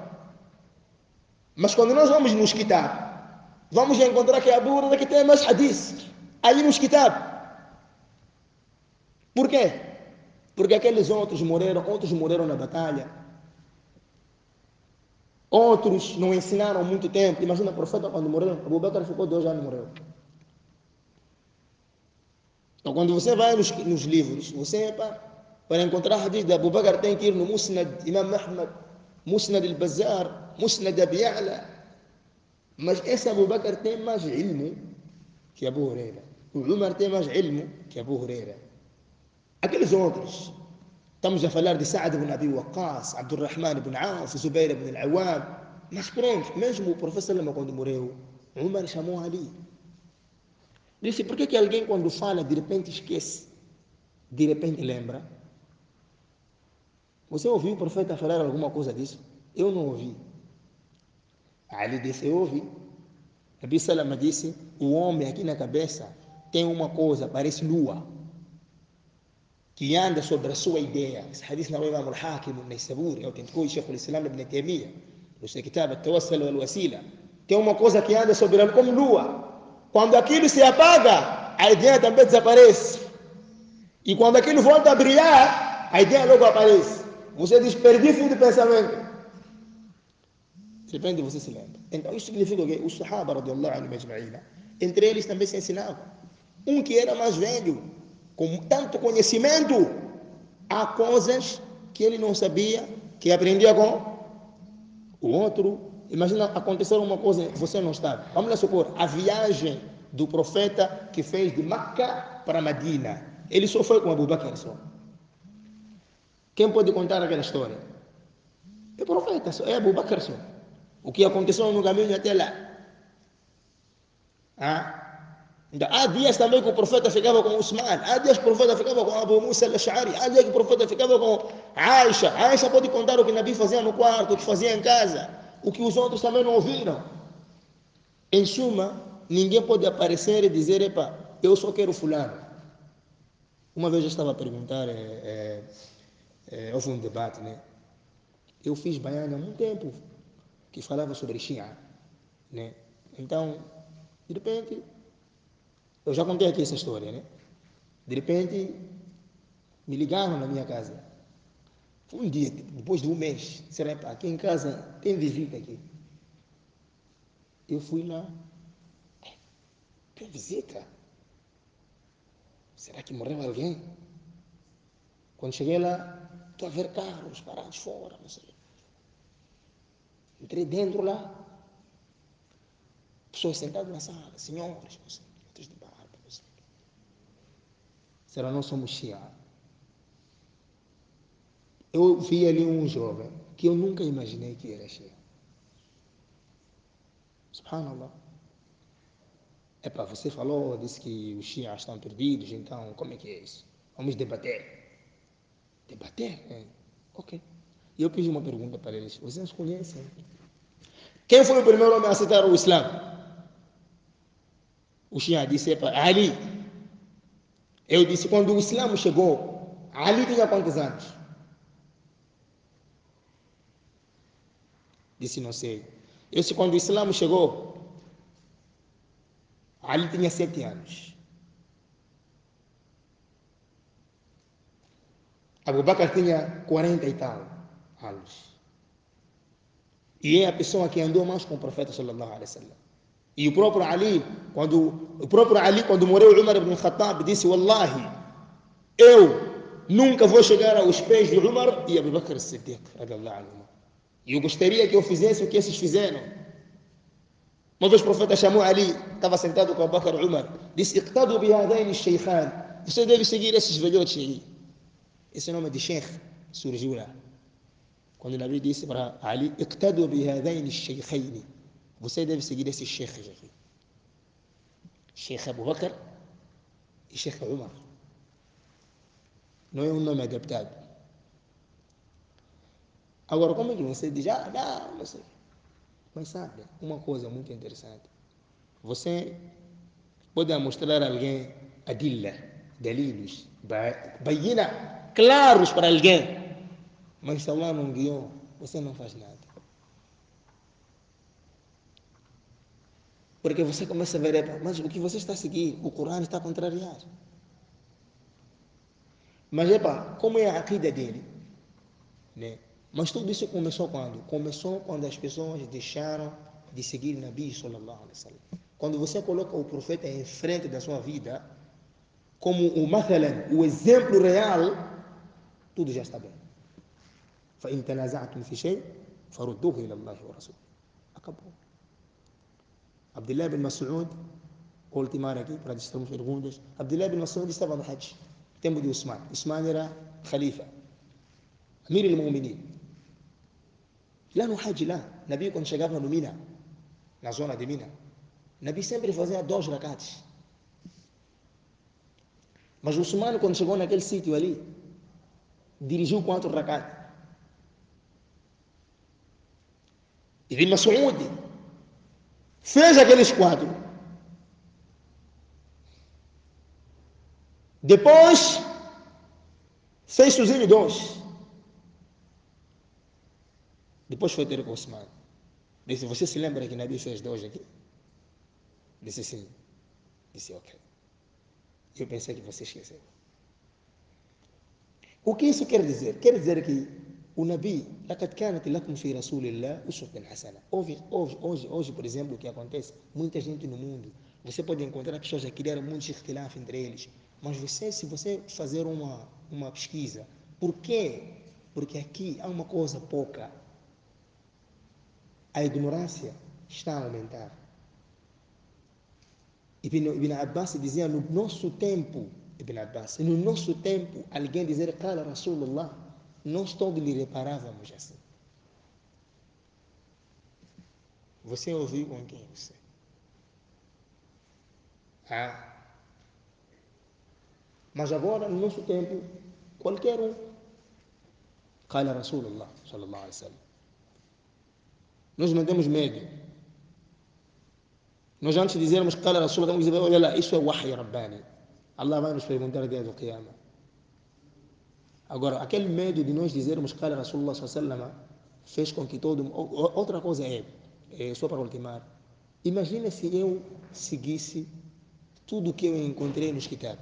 mas quando nós vamos nos kitab, vamos encontrar que Abu Huraira que tem mais hadith. Aí nos kitab. Por quê? Porque aqueles outros morreram na batalha. Outros não ensinaram muito tempo. Imagina o profeta quando morreu, Abu Bakr ficou 2 anos e morreu. Então quando você vai nos livros, você para encontrar hadith de Abu Bakr tem que ir no Musnad Imam Ahmad, Musnad al-Bazzar, Musnad Abi Ya'la. Mas esse Abu Bakr tem mais ilmo que Abu Huraira. O Umar tem mais ilmo que Abu Huraira. Aqueles outros, estamos a falar de Sa'ad ibn Abi Waqqas, Abdurrahman ibn Auf, Zubair ibn al-Awwam. Mas pronto, mesmo o professor Lama quando morreu, Umar chamou Ali. Disse, por que alguém quando fala de repente esquece, de repente lembra? Você ouviu o profeta falar alguma coisa disso? Eu não ouvi. Ali disse, eu ouvi. Nabi Salama disse, o homem aqui na cabeça tem uma coisa, parece lua, que anda sobre a sua ideia. Esse hadith não é o Imam al-Hakim, o Naysaburi, autenticou o Sheikh al-Islam ibn Taymiyyah, no seu kitab Al-Tawassal wal-Wasila. Tem uma coisa que anda sobre ela como lua. Quando aquilo se apaga, a ideia também desaparece. E quando aquilo volta a brilhar, a ideia logo aparece. Você diz, perdi fio de pensamento. De repente você se lembra. Então isso significa que os Sahaba, radiallahu anhu majma'ina, entre eles também se ensinavam. Um que era mais velho, com tanto conhecimento, há coisas que ele não sabia, que aprendia com o outro. Imagina, aconteceu uma coisa, você não estava. Vamos lá supor, a viagem do profeta que fez de Makkah para Medina. Ele só foi com Abu Bakr só. Quem pode contar aquela história? É o profeta, é Abu Bakr só. O que aconteceu no caminho até lá. Então, há dias também que o profeta ficava com Usman, há dias que o profeta ficava com Abu Musa al-Ash'ari, há dias que o profeta ficava com Aisha. Aisha pode contar o que Nabi fazia no quarto, o que fazia em casa, o que os outros também não ouviram. Em suma, ninguém pode aparecer e dizer, epa, eu só quero fulano. Uma vez eu estava a perguntar, houve um debate, né? Eu fiz baiano há muito tempo, que falava sobre Shia, né? Então, de repente, eu já contei aqui essa história, né? De repente, me ligaram na minha casa. Foi um dia, depois de um mês, será que aqui em casa tem visita aqui? Eu fui lá, tem visita? Será que morreu alguém? Quando cheguei lá, estou a ver carros parados fora, não sei. Entrei dentro lá, pessoas sentadas na sala, senhoras, não sei, outros de barba, não sei. Será que nós somos Shia? Eu vi ali um jovem que eu nunca imaginei que era Shia. Subhanallah. Epa, você falou, disse que os Shias estão perdidos, então como é que é isso? Vamos debater. Debater? É. Ok. E eu fiz uma pergunta para eles. Vocês conhecem? Quem foi o primeiro homem a aceitar o Islã? O Shia disse, epa, Ali. Eu disse, quando o Islã chegou, Ali tinha quantos anos? Disse, não sei. Eu disse, quando o Islã chegou, Ali tinha 7 anos. Abu Bakr tinha 40 e tal anos. E é a pessoa que andou mais com o profeta sallallahu alaihi wasallam. E o próprio Ali, quando morreu Umar ibn Khattab, disse, Wallahi, eu nunca vou chegar aos pés de Umar e Abu Bakr as-Siddiq, radiallahu anhu. E eu gostaria que eu fizesse o que esses fizeram. Uma vez o profeta chamou Ali, estava sentado com Abu Bakr e Umar, disse, Iqtadu bihadaini shaykhan. Você deve seguir esses velhotes aí. Esse nome de Sheikh surgiu lá. Quando o Nabi disse para Ali, Iqtadu bihadaini shaykhaini. Você deve seguir esses sheikhs aqui. Sheikh Abu Bakr e Sheikh Umar. Não é um nome adaptado. Agora, como é que você diz, não sei. Mas sabe, uma coisa muito interessante. Você pode mostrar a alguém adilla, dalilos, bayina, claros para alguém. Mas se Allah não guiou, você não faz nada. Porque você começa a ver, mas o que você está a seguir, o Corão está a contrariar. Mas, como é a aqida dele? Né? Mas tudo isso começou quando? Começou quando as pessoas deixaram de seguir o Nabi sallallahu alaihi wasallam. Quando você coloca o profeta em frente da sua vida, como o exemplo real, tudo já está bem. فإن تنازعتم في شيء فردوه إلى الله ورسوله. Acabou. Abdullah bin Mas'ud, vou ultimar aqui para distribuir perguntas. Abdullah bin Mas'ud estava no Hajj, tempo de Usman. Usman era Khalifa, Amir al-Mu'minin. Lá no Hajj, lá, Nabi quando chegava no Mina, na zona de Mina, Nabi sempre fazia 2 rakats. Mas Usman, quando chegou naquele sítio ali, dirigiu 4 rakats. Ibn Mas'ud fez aqueles 4. Depois, fez sozinho 2. Depois foi ter com o Osman. Disse, você se lembra que Nabi fez 2 aqui? Disse sim. Disse, ok. Eu pensei que você esqueceu. O que isso quer dizer? Quer dizer que o Nabi, لقد كانت لكم في رسول الله أسوة حسنة. Hoje, por exemplo, o que acontece? Muita gente no mundo. Você pode encontrar pessoas que criaram muitos ikhtilaf entre eles. Mas se você fazer uma pesquisa, por quê? Porque aqui há uma coisa pouca. A ignorância está a aumentar. Ibn Abbas dizia, no nosso tempo, no nosso tempo, alguém dizer, Qala Rasulullah, nós todos lhe reparávamos assim. Você ouviu com quem você? Mas agora, no nosso tempo, qualquer um, Qala Rasulullah, sallallahu alaihi wasallam. Nós não temos medo. Nós antes de dizermos Qala Rasulullah, temos que dizer, olha lá, isso é Wahy Rabbani. Allah vai nos perguntar dia do Qiyamah. Agora, aquele medo de nós dizermos Qala Rasulullah sallallahu fez com que todo... Outra coisa só para ultimar, imagina se eu seguisse tudo que eu encontrei nos kitab.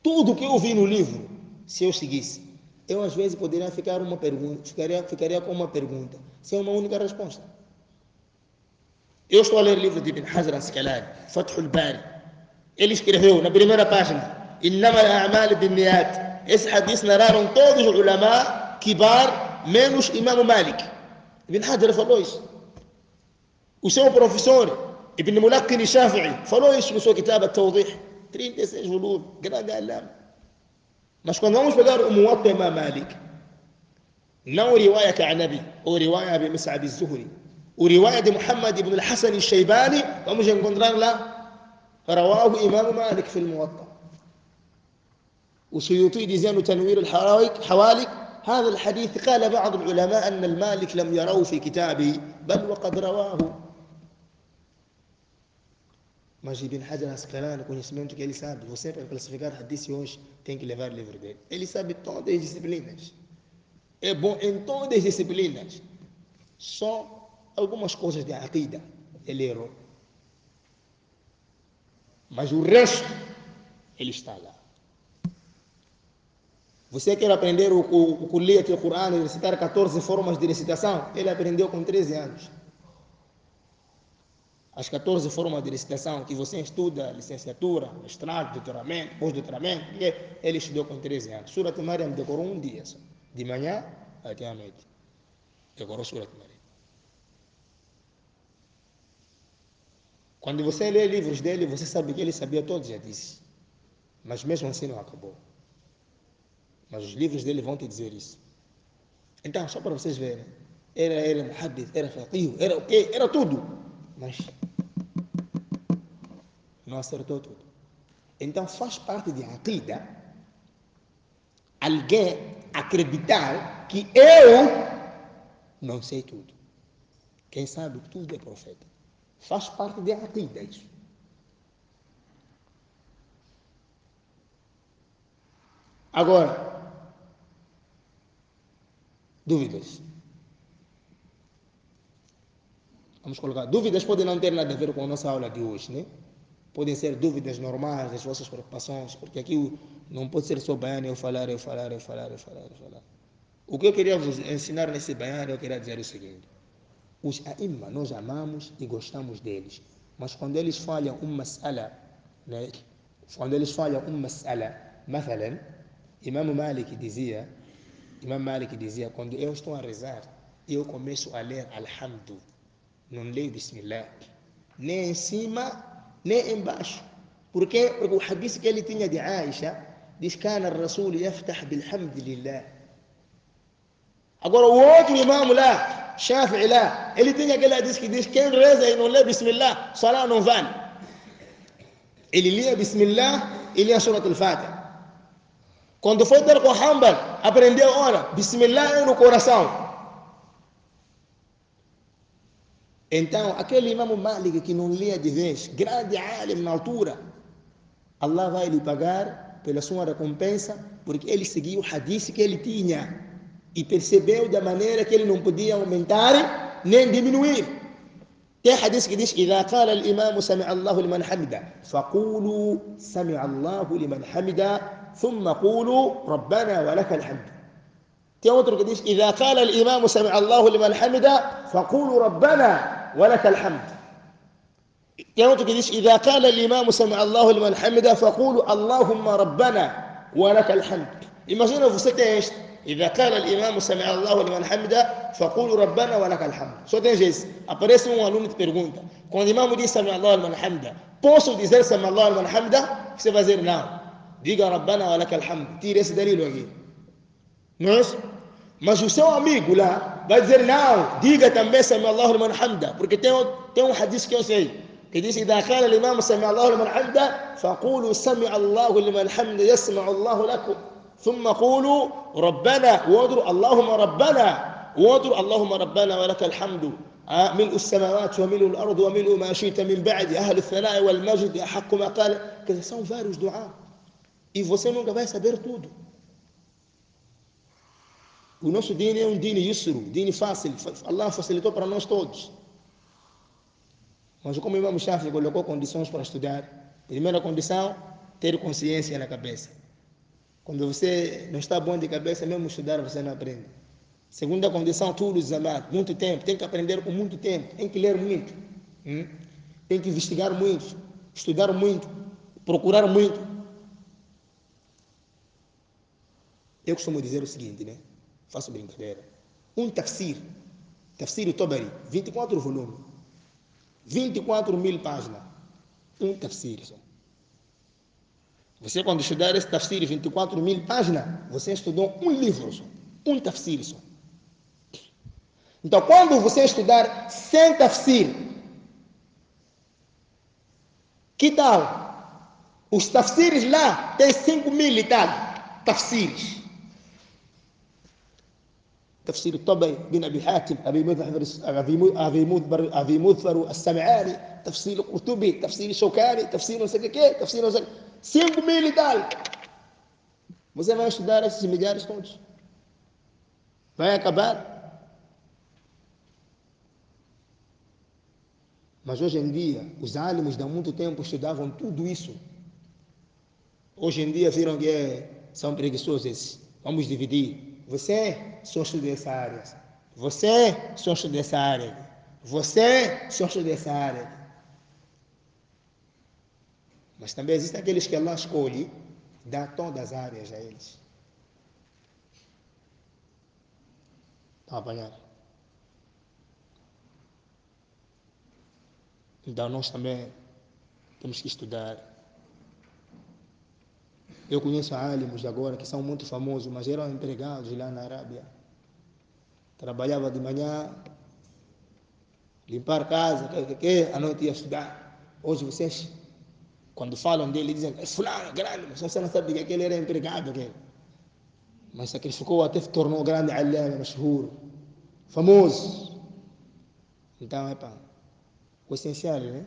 Tudo que eu vi no livro, se eu seguisse, eu às vezes poderia ficar uma pergunta, ficaria com uma pergunta, sem uma única resposta. Eu estou a ler o livro de Ibn Hajar al-Asqalani, Fathul Bari. Ele escreveu na primeira página, Innama al-a'mal bin-niyat. Esse hadith narraram todos os ulama kibar, menos Imam Malik. Ibn Hajar falou isso. O seu professor, Ibn Mulaqin Shafi'i, falou isso no seu kitab al-Tawdih. 36 volumes, grande alama. Mas quando vamos pegar o Muwatta Imam Malik, não o riwaya Ka'nabi, ou riwaya de Mus'ab al-Zuhri, o riwaya de Muhammad ibn al-Hasan al-Shaybani, vamos encontrar lá, رواه إمام مالك في الموطأ. وسيوطي ديزان تنوير الحوالك هذا الحديث قال بعض العلماء أن المالك لم يروه في كتابه بل وقد رواه. Mas Ibn Hajar al-Asqalani, conhecimento que ele sabe, você para classificar hadith hoje tem que levar o livro dele. Ele sabe todas as disciplinas. É bom em todas as disciplinas. Só algumas coisas de aqida ele errou. Mas o resto, ele está lá. Você quer aprender o Kulliyat al-Quran e recitar 14 formas de recitação? Ele aprendeu com 13 anos. As 14 formas de recitação que você estuda, licenciatura, mestrado, doutoramento, pós-doutoramento, ele estudou com 13 anos. Surat Maryam decorou um dia só. De manhã até à noite. Decorou Surat Maryam. Quando você lê livros dele, você sabe que ele sabia todos já disse. Mas mesmo assim não acabou. Mas os livros dele vão te dizer isso. Então, só para vocês verem, era muhaddith, era faqih, era o quê? Era tudo. Mas não acertou tudo. Então faz parte de aqida alguém acreditar que eu não sei tudo. Quem sabe tudo é profeta. Faz parte de aqida isso. Agora, dúvidas. Vamos colocar. Dúvidas podem não ter nada a ver com a nossa aula de hoje, né? Podem ser dúvidas normais das vossas preocupações, porque aqui não pode ser só baiano, eu falar. O que eu queria vos ensinar nesse baiano, eu queria dizer o seguinte. Os aimma nós amamos e gostamos deles, mas quando eles falham mas'ala, né? Quando eles falham mas'ala, مثلا, Imam Malik dizia, quando eu estou a rezar, eu começo a ler Alhamdu, não leio Bismillah, nem em cima, nem embaixo. Por quê? Porque o hadith que ele tinha de Aisha diz que o Rasul yaftah bilhamdulillah. Agora o outro imam lá, Shafi'i lá, ele tinha aquele hadith que diz, quem reza e não lê Bismillah, Salah não vale. Ele lia Bismillah e lia Surat al-Fatiha. Quando foi ter com Hanbal, aprendeu, ora, Bismillah é no coração. Então, aquele imam Malik que não lia de vez, grande alim na altura, Allah vai lhe pagar pela sua recompensa, porque ele seguiu o hadith que ele tinha e percebeu da maneira que ele não podia aumentar nem diminuir. Tem hadith que diz: إذا قال الإمام سمع الله لمن حمده فقولوا سمع الله لمن حمده ثم قولوا ربنا ولك الحمد. Tem outro que diz: إذا قال الإمام سمع الله لمن حمده فقولوا ربنا ولك الحمد. Tem outro que diz: إذا قال الإمام سمع الله لمن حمده فقولوا اللهم ربنا ولك الحمد. Imagina você tem este: إذا قال الإمام سمع الله لمن حمده فقولوا ربنا ولك الحمد. Só tem esse. Aparece aluno e te pergunta: quando o imam diz سمع الله لمن حمده, posso dizer سمع الله لمن حمده? Você vai dizer não. Diga ربنا ولك الحمد. Tira esse dalilo aqui. Mas o seu amigo lá vai dizer não, diga também سمع الله لمن حمده, porque tem um hadith que eu sei que diz: إذا قال الإمام سمع الله لمن حمده فقولوا سمع الله لمن حمده يسمع الله لكم ثم قولوا ربنا وادروا اللهم ربنا وادروا اللهم ربنا ولك الحمد ملء السماوات وملء الأرض وملء ما شئت من بعد أهل الثناء والمجد أحق ما قال. Que são vários duá e você nunca vai saber tudo. O nosso dini é um dini yusru, dini fácil. Allah facilitou para nós todos. Mas como o Imam Shafi colocou condições para estudar, primeira condição, ter consciência na cabeça. Quando você não está bom de cabeça, mesmo estudar você não aprende. Segunda condição, tudo zaman, muito tempo. Tem que aprender com muito tempo. Tem que ler muito. Tem que investigar muito. Estudar muito. Procurar muito. Eu costumo dizer o seguinte, né? Faço brincadeira. Um tafsir Tabari, 24 volumes. 24.000 páginas. Um tafsir só. Você, quando estudar esse tafsir, 24.000 páginas, você estudou um livro só. Um tafsir só. Então, quando você estudar 100 tafsir, que tal? Os tafsirs lá tem 5.000 e tal tafsirs. تفسير الطبري بن أبي حاتم أبي مذفر السمعاني تفسير القرطبي تفسير الشوكاني تفسير السكاكي تفسير 5.000 e tal. Você vai estudar esses milhares todos. Vai acabar. Mas hoje em dia, os álimos de há muito tempo estudavam tudo isso. Hoje em dia viram que são preguiçosos. Vamos dividir. Você só estuda essa área. Você só estuda essa área. Você só estuda essa área. Mas também existem aqueles que Allah escolhe, dá todas as áreas a eles. Está apanhado? Então nós também temos que estudar. Eu conheço álimos agora que são muito famosos, mas eram empregados lá na Arábia. Trabalhava de manhã, limpar casa, à noite ia estudar. Hoje vocês Quando falam dele, dizem, é fulano, grande, mas você não sabe que aquele era empregado. Aquele. Mas sacrificou até se tornou grande alama, mashhur, famoso. Então, o essencial, né?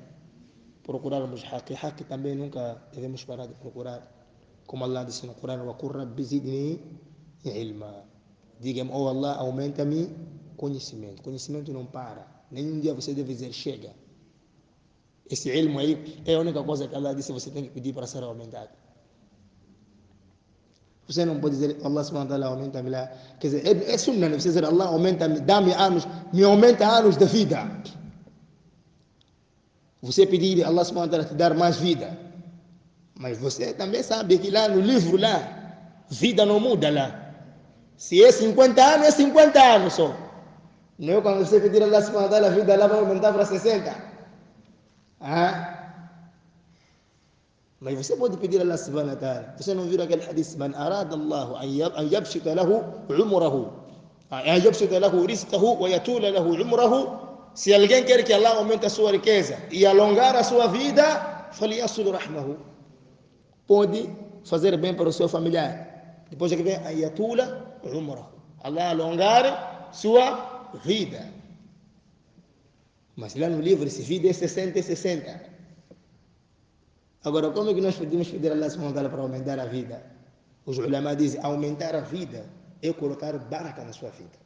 Procurarmos haqq. Haqq também nunca devemos parar de procurar. Como Allah disse no Corão, وَقُلْ رَبِّ زِدْنِي عِلْمًا. Diga-me, oh Allah, aumenta-me conhecimento. Conhecimento não para. Nenhum dia você deve dizer, chega. Esse ilmo aí é a única coisa que Allah disse, você tem que pedir para ser aumentado. Você não pode dizer, Allah subhanahu wa ta'ala aumenta-me lá. Quer dizer, é sunnah, você dizer, Allah aumenta-me, dá-me anos, me aumenta anos de vida. Você pedir, Allah subhanahu wa ta'ala te dar mais vida. Mas você também sabe que lá no livro, lá, vida não muda lá. Se é 50 anos, é 50 anos só. Não é quando você pedir a Allah subhanahu wa ta'ala, a vida lá vai aumentar para 60. Mas você pode pedir a Allah subhanahu wa ta'ala. Você não viu aquele hadith? Man arada Allah an yabshita lahu umrahu. An yabshita lahu rizqahu wa yatula lahu umrahu. Se alguém quer que Allah aumente a sua riqueza e alongar a sua vida, falyasul rahmahu. Pode fazer bem para o seu familiar. Depois é que vem ayatula umrah. Allah alongar sua vida. Mas lá no livro, se vida é 60, é 60. Agora, como é que nós podemos pedir a Allah subhanahu wa ta'ala para aumentar a vida? Os ulama dizem, aumentar a vida é colocar baraka na sua vida.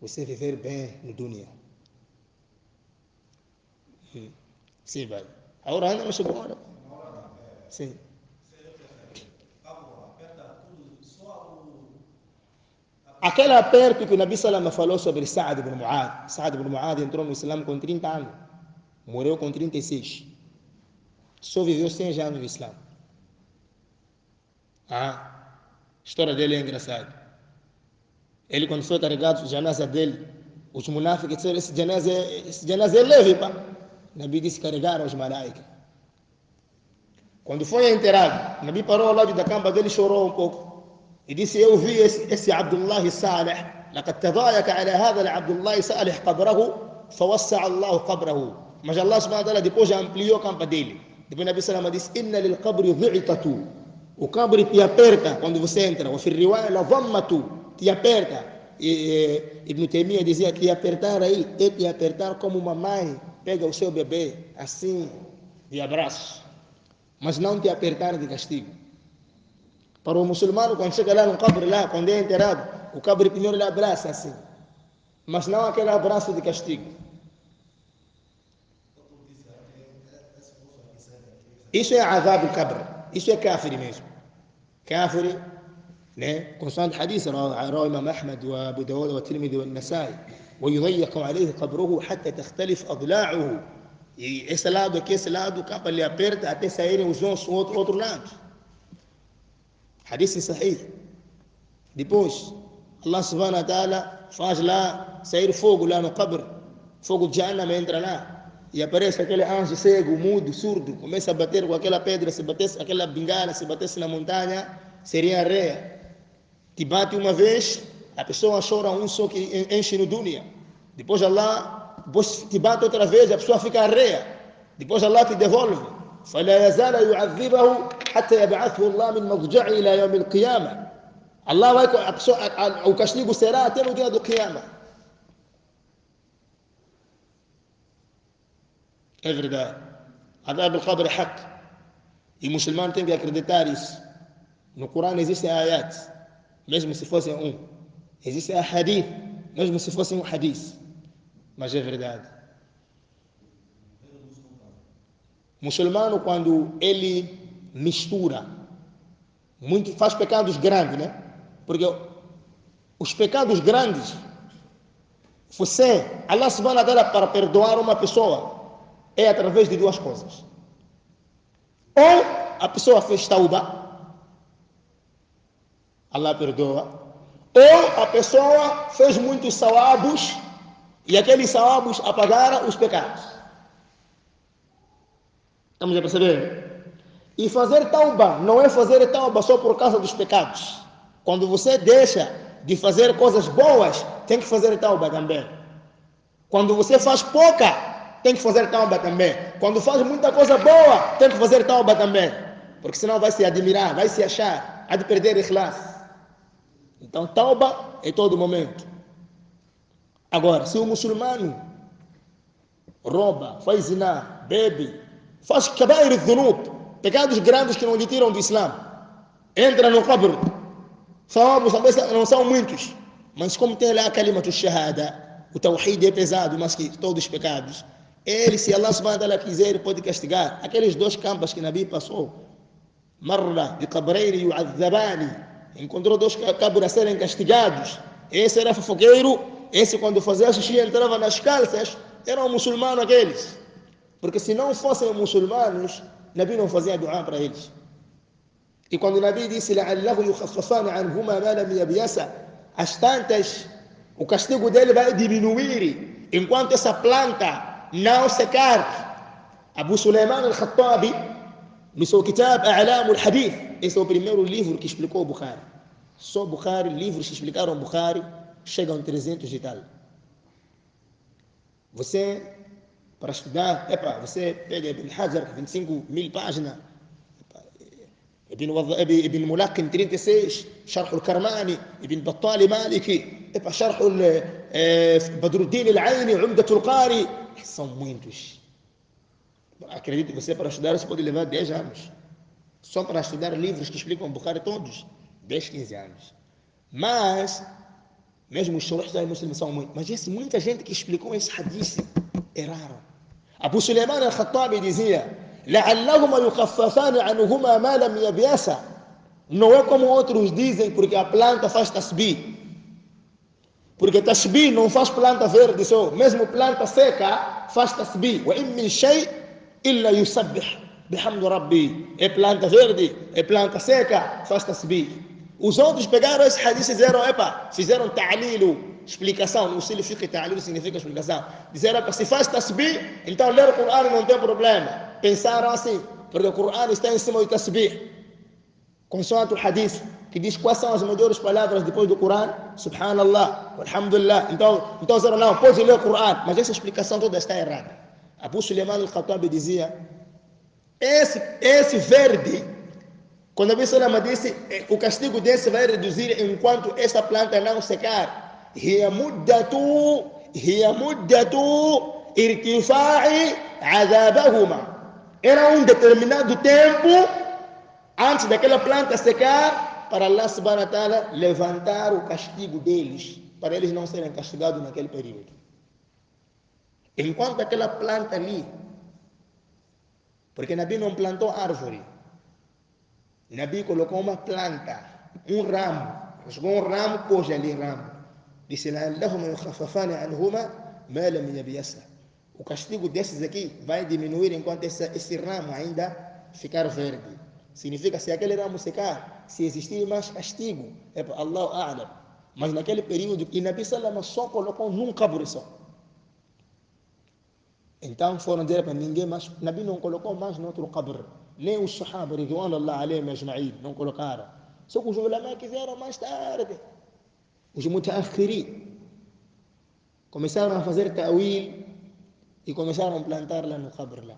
Você viver bem no dunya. Sim, vai. Agora ainda não chegou a hora. Sim. Aquele aperto que o Nabi Salama falou sobre Sa'ad ibn Mu'adh. Sa'ad ibn Mu'adh entrou no Islã com 30 anos. Morreu com 36. Só viveu 100 anos no Islã. A história dele é engraçada. Ele, quando foi carregado, a janasa dele, os munáficos disseram, esse janasa é leve, pá. O Nabi disse, carregaram os malaicas. Quando foi enterrado, o Nabi parou ao lado da cama dele e chorou um pouco. E disse, eu vi esse Abdullah Salih, لقد تضايق على هذا العبد الله صالح قبره فوسع الله قبره. Mas Allah subhanahu wa ta'ala depois já ampliou a campa dele. Depois o Nabi Salama disse, inna lil qabri dhi'tatu. O cabri te aperta quando você entra. وفي الرواية لضمة te aperta. Ibn Taymiyyah dizia que apertar aí é te apertar como uma mãe pega o seu bebê assim de abraço, mas não te apertar de castigo. Para o muçulmano, quando chega lá no cabri, lá, quando é enterrado, o cabri primeiro lhe abraça assim, mas não aquele abraço de castigo. Isso é azab al-qabr, isso é kafir mesmo. Kafir, né? Constante hadith, رواه إمام أحمد وأبو داود والترمذي والنسائي ويضيق عليه قبره حتى تختلف أضلاعه. E esse lado aqui, esse lado, o capa lhe aperta até saírem os ossos do outro lado. Hadith sahih. Depois, Allah subhanahu wa ta'ala faz lá sair fogo lá no qabr. Fogo de Jahannam entra lá. E aparece aquele anjo cego, mudo, surdo. Começa a bater com aquela pedra. Se batesse aquela bengala, se batesse na montanha, seria areia. Te bate uma vez, a pessoa chora um só que enche no dunya. Depois Allah depois te bate outra vez, a pessoa fica areia. Depois Allah te devolve. فلا يزال يعذبه حتى يبعثه الله من مضجعه إلى يوم القيامة. Allah vai, a pessoa, o castigo será até no dia do Qiyamah. É verdade. Adab al-qabr é haq. E o muçulmano tem que acreditar isso. No Corão existem ayat, mesmo se fossem um. Existem hadith, mesmo se fossem um hadith. Mas é verdade. O muçulmano, quando ele mistura, muito, faz pecados grandes, né? Porque os pecados grandes, você, Allah subhanahu wa ta'ala, para perdoar uma pessoa, é através de duas coisas. Ou a pessoa fez tauba, Allah perdoa. Ou a pessoa fez muitos sawabos, e aqueles sawabos apagaram os pecados. Estamos a perceber? E fazer tauba não é fazer tauba só por causa dos pecados. Quando você deixa de fazer coisas boas, tem que fazer tauba também. Quando você faz pouca, tem que fazer tauba também. Quando faz muita coisa boa, tem que fazer tauba também. Porque senão vai se admirar, vai se achar, há de perder ikhlas. Então, tauba é todo momento. Agora, se o muçulmano rouba, faz zina, bebe, faz kabair dhunub, pecados grandes que não lhe tiram do Islã, entra no qabr, sawabos não são muitos, mas como tem lá a kalimatu shahada, o tawhid é pesado, mas que todos os pecados, ele, se Allah subhanahu wa ta'ala quiser, pode castigar. Aqueles dois campos que Nabi passou, marra de qabreiri yu'adhabani, encontrou dois cabos a serem castigados. Esse era fofoqueiro, esse quando fazia xixi entrava nas calças, eram muçulmanos aqueles. Porque se não fossem muçulmanos, Nabi não fazia dua para eles. E quando Nabi disse لَعَلَّهُ يُخَفَّفَانَ عَنْهُمَا مَا لَمْ يَبْيَسَ, as tantas, o castigo dele vai diminuir enquanto essa planta não secar. Abu Sulaiman al-Khattabi, no seu kitab A'lam al-Hadith, esse é o primeiro livro que explicou o Bukhari. Só Bukhari, livros que explicaram o Bukhari, chegam a 300 e tal. Você, para estudar, você pega Ibn Hajar, 25.000 páginas, ابن ملقن 36, شرح الكرماني, ابن بطال مالكي, شرح بدر الدين العيني, عمدة القاري, são muitos. Acredito que você, para estudar, você pode levar 10 anos. Só para estudar livros que explicam o Bukhari todos, 10, 15 anos. Mas, mesmo os shurahs da Muslim são muitos. Mas muita gente que explicou esse hadith erraram. Abu Sulaiman al-Khattabi dizia: لعلهما يخففان عنهما ما لم يبيسا. Não é como outros dizem, porque a planta faz tasbih. Porque tasbih não faz planta verde só. Mesmo planta seca faz tasbih. وإن من شيء إلا يسبح بحمد ربي. É planta verde, é planta seca, faz tasbih. Os outros pegaram esse hadith e fizeram ta'lilu, explicação. No estilo fiqh, ta'lilu significa explicação. Disseram que se faz tasbih, então ler o Corão não tem problema. Pensaram assim, porque o Corão está em cima do tasbih. Consoante o hadith, que diz quais são as melhores palavras depois do Corão: Subhanallah, Alhamdulillah. Então disseram, não, pode ler o Corão. Mas essa explicação toda está errada. Abu Sulaiman al-Khattabi dizia: esse verde, quando a Nabi disse, o castigo desse vai reduzir enquanto essa planta não secar. هي مدة ارتفاع عذابهما. Era determinado tempo antes daquela planta secar, para Allah subhanahu wa ta'ala levantar o castigo deles, para eles não serem castigados naquele período. Enquanto aquela planta ali, porque Nabi não plantou árvore, Nabi colocou uma planta, um ramo, jogou um ramo, pôs ali ramo. Disse: لَعَلَّهُمَا يُخَفَّفَانِ عَنْهُمَا مَا لَمْ يَبْيَسَ. O castigo desses aqui vai diminuir enquanto esse ramo ainda ficar verde. Significa, se aquele ramo secar, se existir mais castigo, é para Allah A'lam. Mas naquele período, e Nabi Salama só colocou num cabro só. Então foram dizer para ninguém mais, Nabi não colocou mais no outro cabr. Nem os Sahaba, ridwanullah alayhim ajma'in, não colocaram. Só que os ulama quiseram mais tarde. Os mutaakhirin começaram a fazer ta'wil e começaram a plantar lá no cabr lá.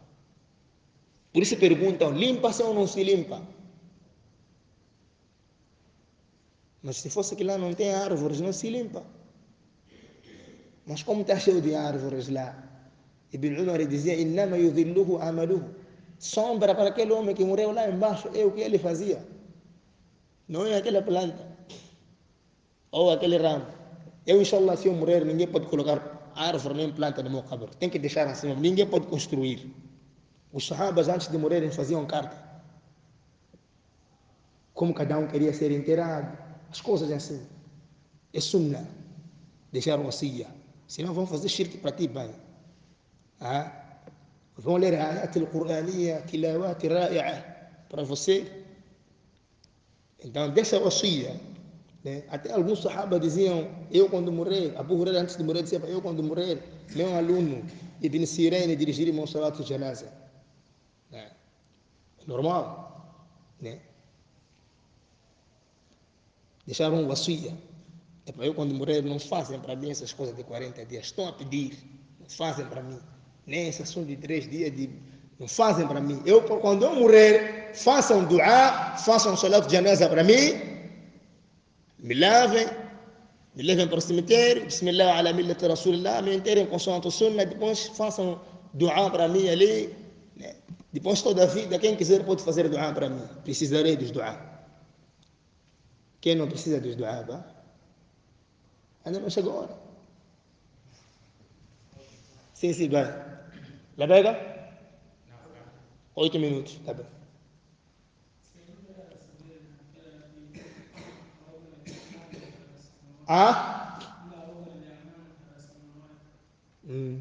Por isso perguntam, limpa-se ou não se limpa? Mas se fosse que lá não tem árvores, não se limpa. Mas como está cheio de árvores lá, Ibn Umar dizia: إنما يذله عمله. Sombra para aquele homem que morreu lá embaixo é o que ele fazia. Não é aquela planta ou aquele ramo. Eu, inshallah, se eu morrer, ninguém pode colocar árvore nem planta no meu cabelo. Tem que deixar assim, ninguém pode construir. Os sahabas, antes de morrerem, faziam carta. Como cada um queria ser enterrado. As coisas assim. É sunnah. Deixaram wasiya. Senão vão fazer shirk para ti, bem. Vão ler a ayat al-Qur'aniya, tilawat ra'i'a para você. Então, deixa wasiya. Até alguns sahabas diziam, eu quando morrer, Abu Hurairah antes de morrer dizia, eu quando morrer, meu aluno Ibn Sirene dirigir meu salat janaza. É normal, né? Deixaram um wasiya. Eu quando morrer, não fazem para mim essas coisas de 40 dias. Estão a pedir, não fazem para mim. Nem sessão de 3 dias não fazem para mim. Quando eu morrer, façam dua, façam salat de janeza para mim, me lavem, me levem para o cemitério, bismillah ala millati rasulillah, me enterrem com santo sunna, depois façam dua para mim ali. Né? Depois toda a vida, quem quiser pode fazer dua para mim. Precisarei dos dua. Quem não precisa dos dua, ainda não chegou a hora. Sim, vai. La Vega? 8 minutos, tá bem. Ah? Hum.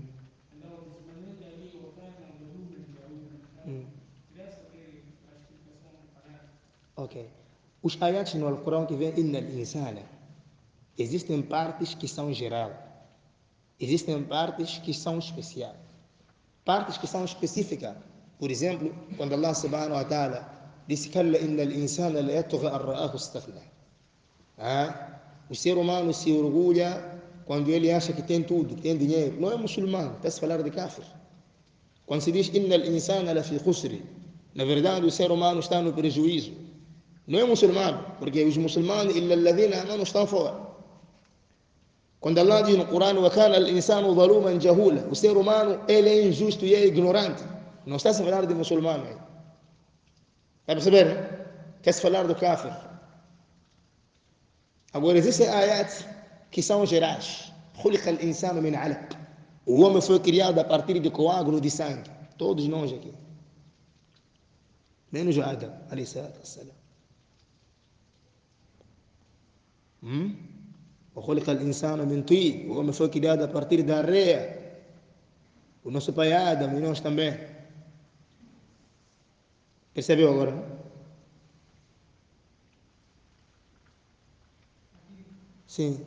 Hum. Ok. Os ayats no Alcorão que vem Inna al-insana, existem partes que são geral, existem partes que são especiais, partes que são específicas. Por exemplo, quando Allah subhanahu wa ta'ala disse Kalla inna al-insana la yatgha an ra'ahu istaghna. O ser humano se orgulha quando ele acha que tem tudo, que tem dinheiro. Não é muçulmano, está-se a falar de kafir. Quando se diz Inna al-insana la fi khusri, na verdade o ser humano está no prejuízo. Não é muçulmano, porque os muçulmanos, illa alladhina amanu, estão fora. Quando Allah diz no Corão, wa kana al-insanu zaluman jahula, o ser humano ele é injusto e é ignorante. Não está-se a falar de muçulmano. Está a perceber? Está-se a falar do kafir. Agora, existem ayats que são gerais. خلق الإنسان من علق. O homem foi criado a partir de coágulo de sangue. Todos nós aqui. Menos Adam, alayhi salatu wassalam. وخلق الإنسان من طين. O homem foi criado a partir da areia. O nosso pai Adam e nós também. Percebeu agora? Sim.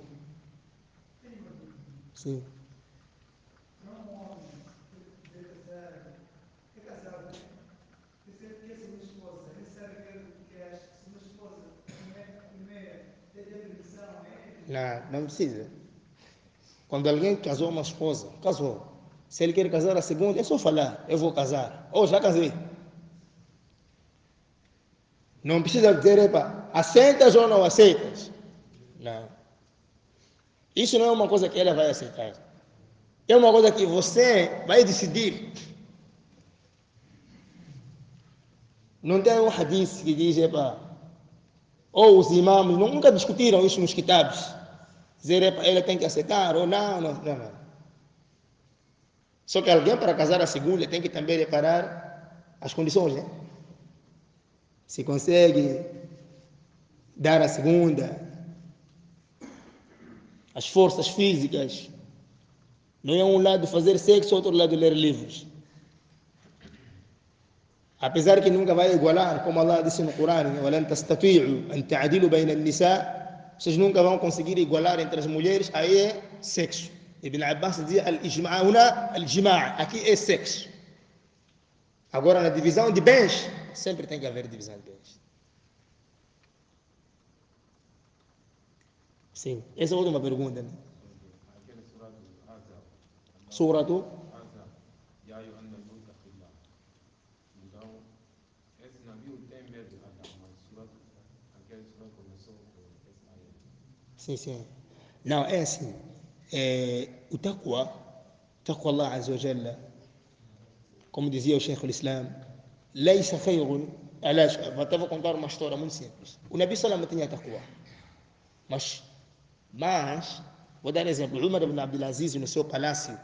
Sim. Não precisa. Quando alguém casou uma esposa, casou. Se ele quer casar a segunda, é só falar, eu vou casar. Ou já casei. Não precisa dizer, epa, aceitas ou não aceitas? Não. Isso não é uma coisa que ela vai aceitar. É uma coisa que você vai decidir. Não tem um hadith que diz, epa, ou os imãs nunca discutiram isso nos kitabs. Dizer, epa, ela tem que aceitar ou não. Só que alguém para casar a segunda tem que também reparar as condições, né? Se consegue dar a segunda, as forças físicas. Não é um lado fazer sexo, outro lado ler livros. Apesar que nunca vai igualar, como Allah disse no Corão, وَلَنْ تَسْتَطِيعُوا أَنْ تَعْدِلُوا بَيْنَ النِّسَاءِ, vocês nunca vão conseguir igualar entre as mulheres, aí é sexo. Ibn Abbas dizia al-ijma', aqui é sexo. Agora na divisão de bens, sempre tem que haver divisão de bens. Sim, essa é outra pergunta, né? Suratu sim. Não, é assim. O taqwa Allah Azza wa Jalla, como dizia o Sheikh al-Islam, leisa khayrun. Aliás, vou contar uma história muito simples. O Nabi Sallam tinha taqwa. Mas, vou dar um exemplo. Umar ibn Abdulaziz, no seu palácio,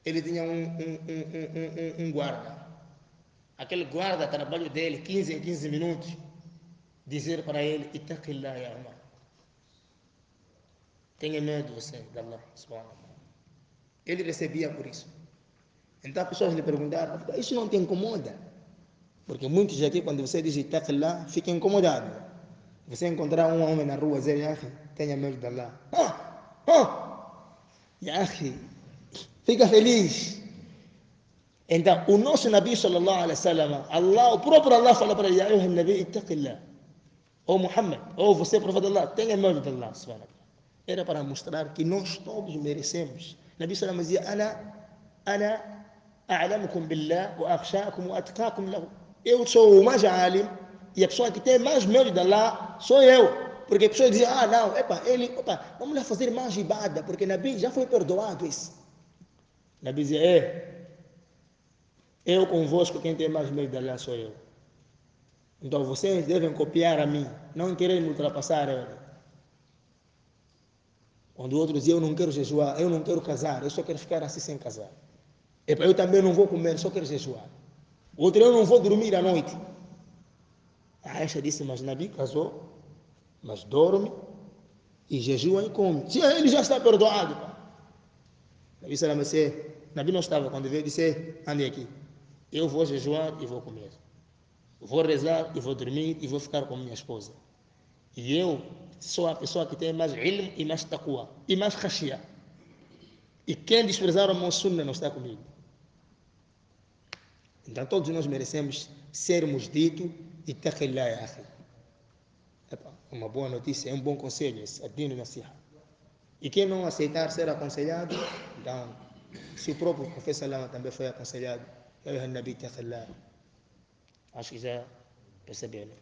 ele tinha um guarda. Aquele guarda, trabalho dele, 15 em 15 minutos, dizer para ele, Ittaqillah ya Umar. Tenha medo você de Allah, subhanahu wa ta'ala. Ele recebia por isso. Então as pessoas lhe perguntaram, isso não te incomoda? Porque muitos aqui, quando você diz Ittaqillah, ficam incomodados. Você encontrar um homem na rua, dizer, Yahi, tenha medo de Allah. Yahi, fica feliz. Então, o nosso Nabi sallallahu alaihi wasallam, Allah, o próprio Allah fala para ele, Ya ayuha Nabi, Ittaqillah. Ou Muhammad, ou você, profeta de Allah, tenha medo de Allah, subhanahu wa ta'ala. Era para mostrar que nós todos merecemos. Nabi sallallahu alaihi wasallam dizia, Ana أنا أعلمكم بالله وأخشاكم وأتقاكم له. Eu sou o mais alim e a pessoa que tem mais medo de Allah sou eu. Porque a pessoa diz, ah, não, epa, vamos lá fazer mais ibada, porque Nabi já foi perdoado isso. Nabi diz, eu convosco, quem tem mais medo de Allah sou eu. Então vocês devem copiar a mim, não querer me ultrapassar ele. Quando outros dizem, eu não quero jejuar, eu não quero casar, eu só quero ficar assim sem casar. Epa, eu também não vou comer, só quero jejuar. Outro, eu não vou dormir à noite. A Aisha disse, mas Nabi casou, mas dorme e jejua e come. Sim, ele já está perdoado. Pá. Nabi Salam disse, Nabi não estava quando veio, disse, ande aqui. Eu vou jejuar e vou comer. Vou rezar e vou dormir e vou ficar com minha esposa. E eu sou a pessoa que tem mais ilm e mais taqwa e mais khashia. E quem desprezar o meu sunna não está comigo. Então todos nós merecemos sermos dito e taqillah ya akhi. Uma boa notícia, é um bom conselho esse, adino nasiha. E quem não aceitar ser aconselhado, então, se o próprio profeta Salama também foi aconselhado, eu Nabi taqillah. Acho que já perceberam.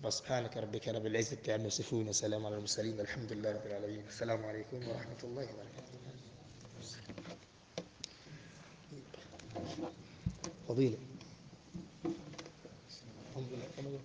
سبحانك ربك رب العزة عما يصفون وسلام على المرسلين والحمد لله رب العالمين السلام عليكم ورحمة الله وبركاته فضيلة الحمد لله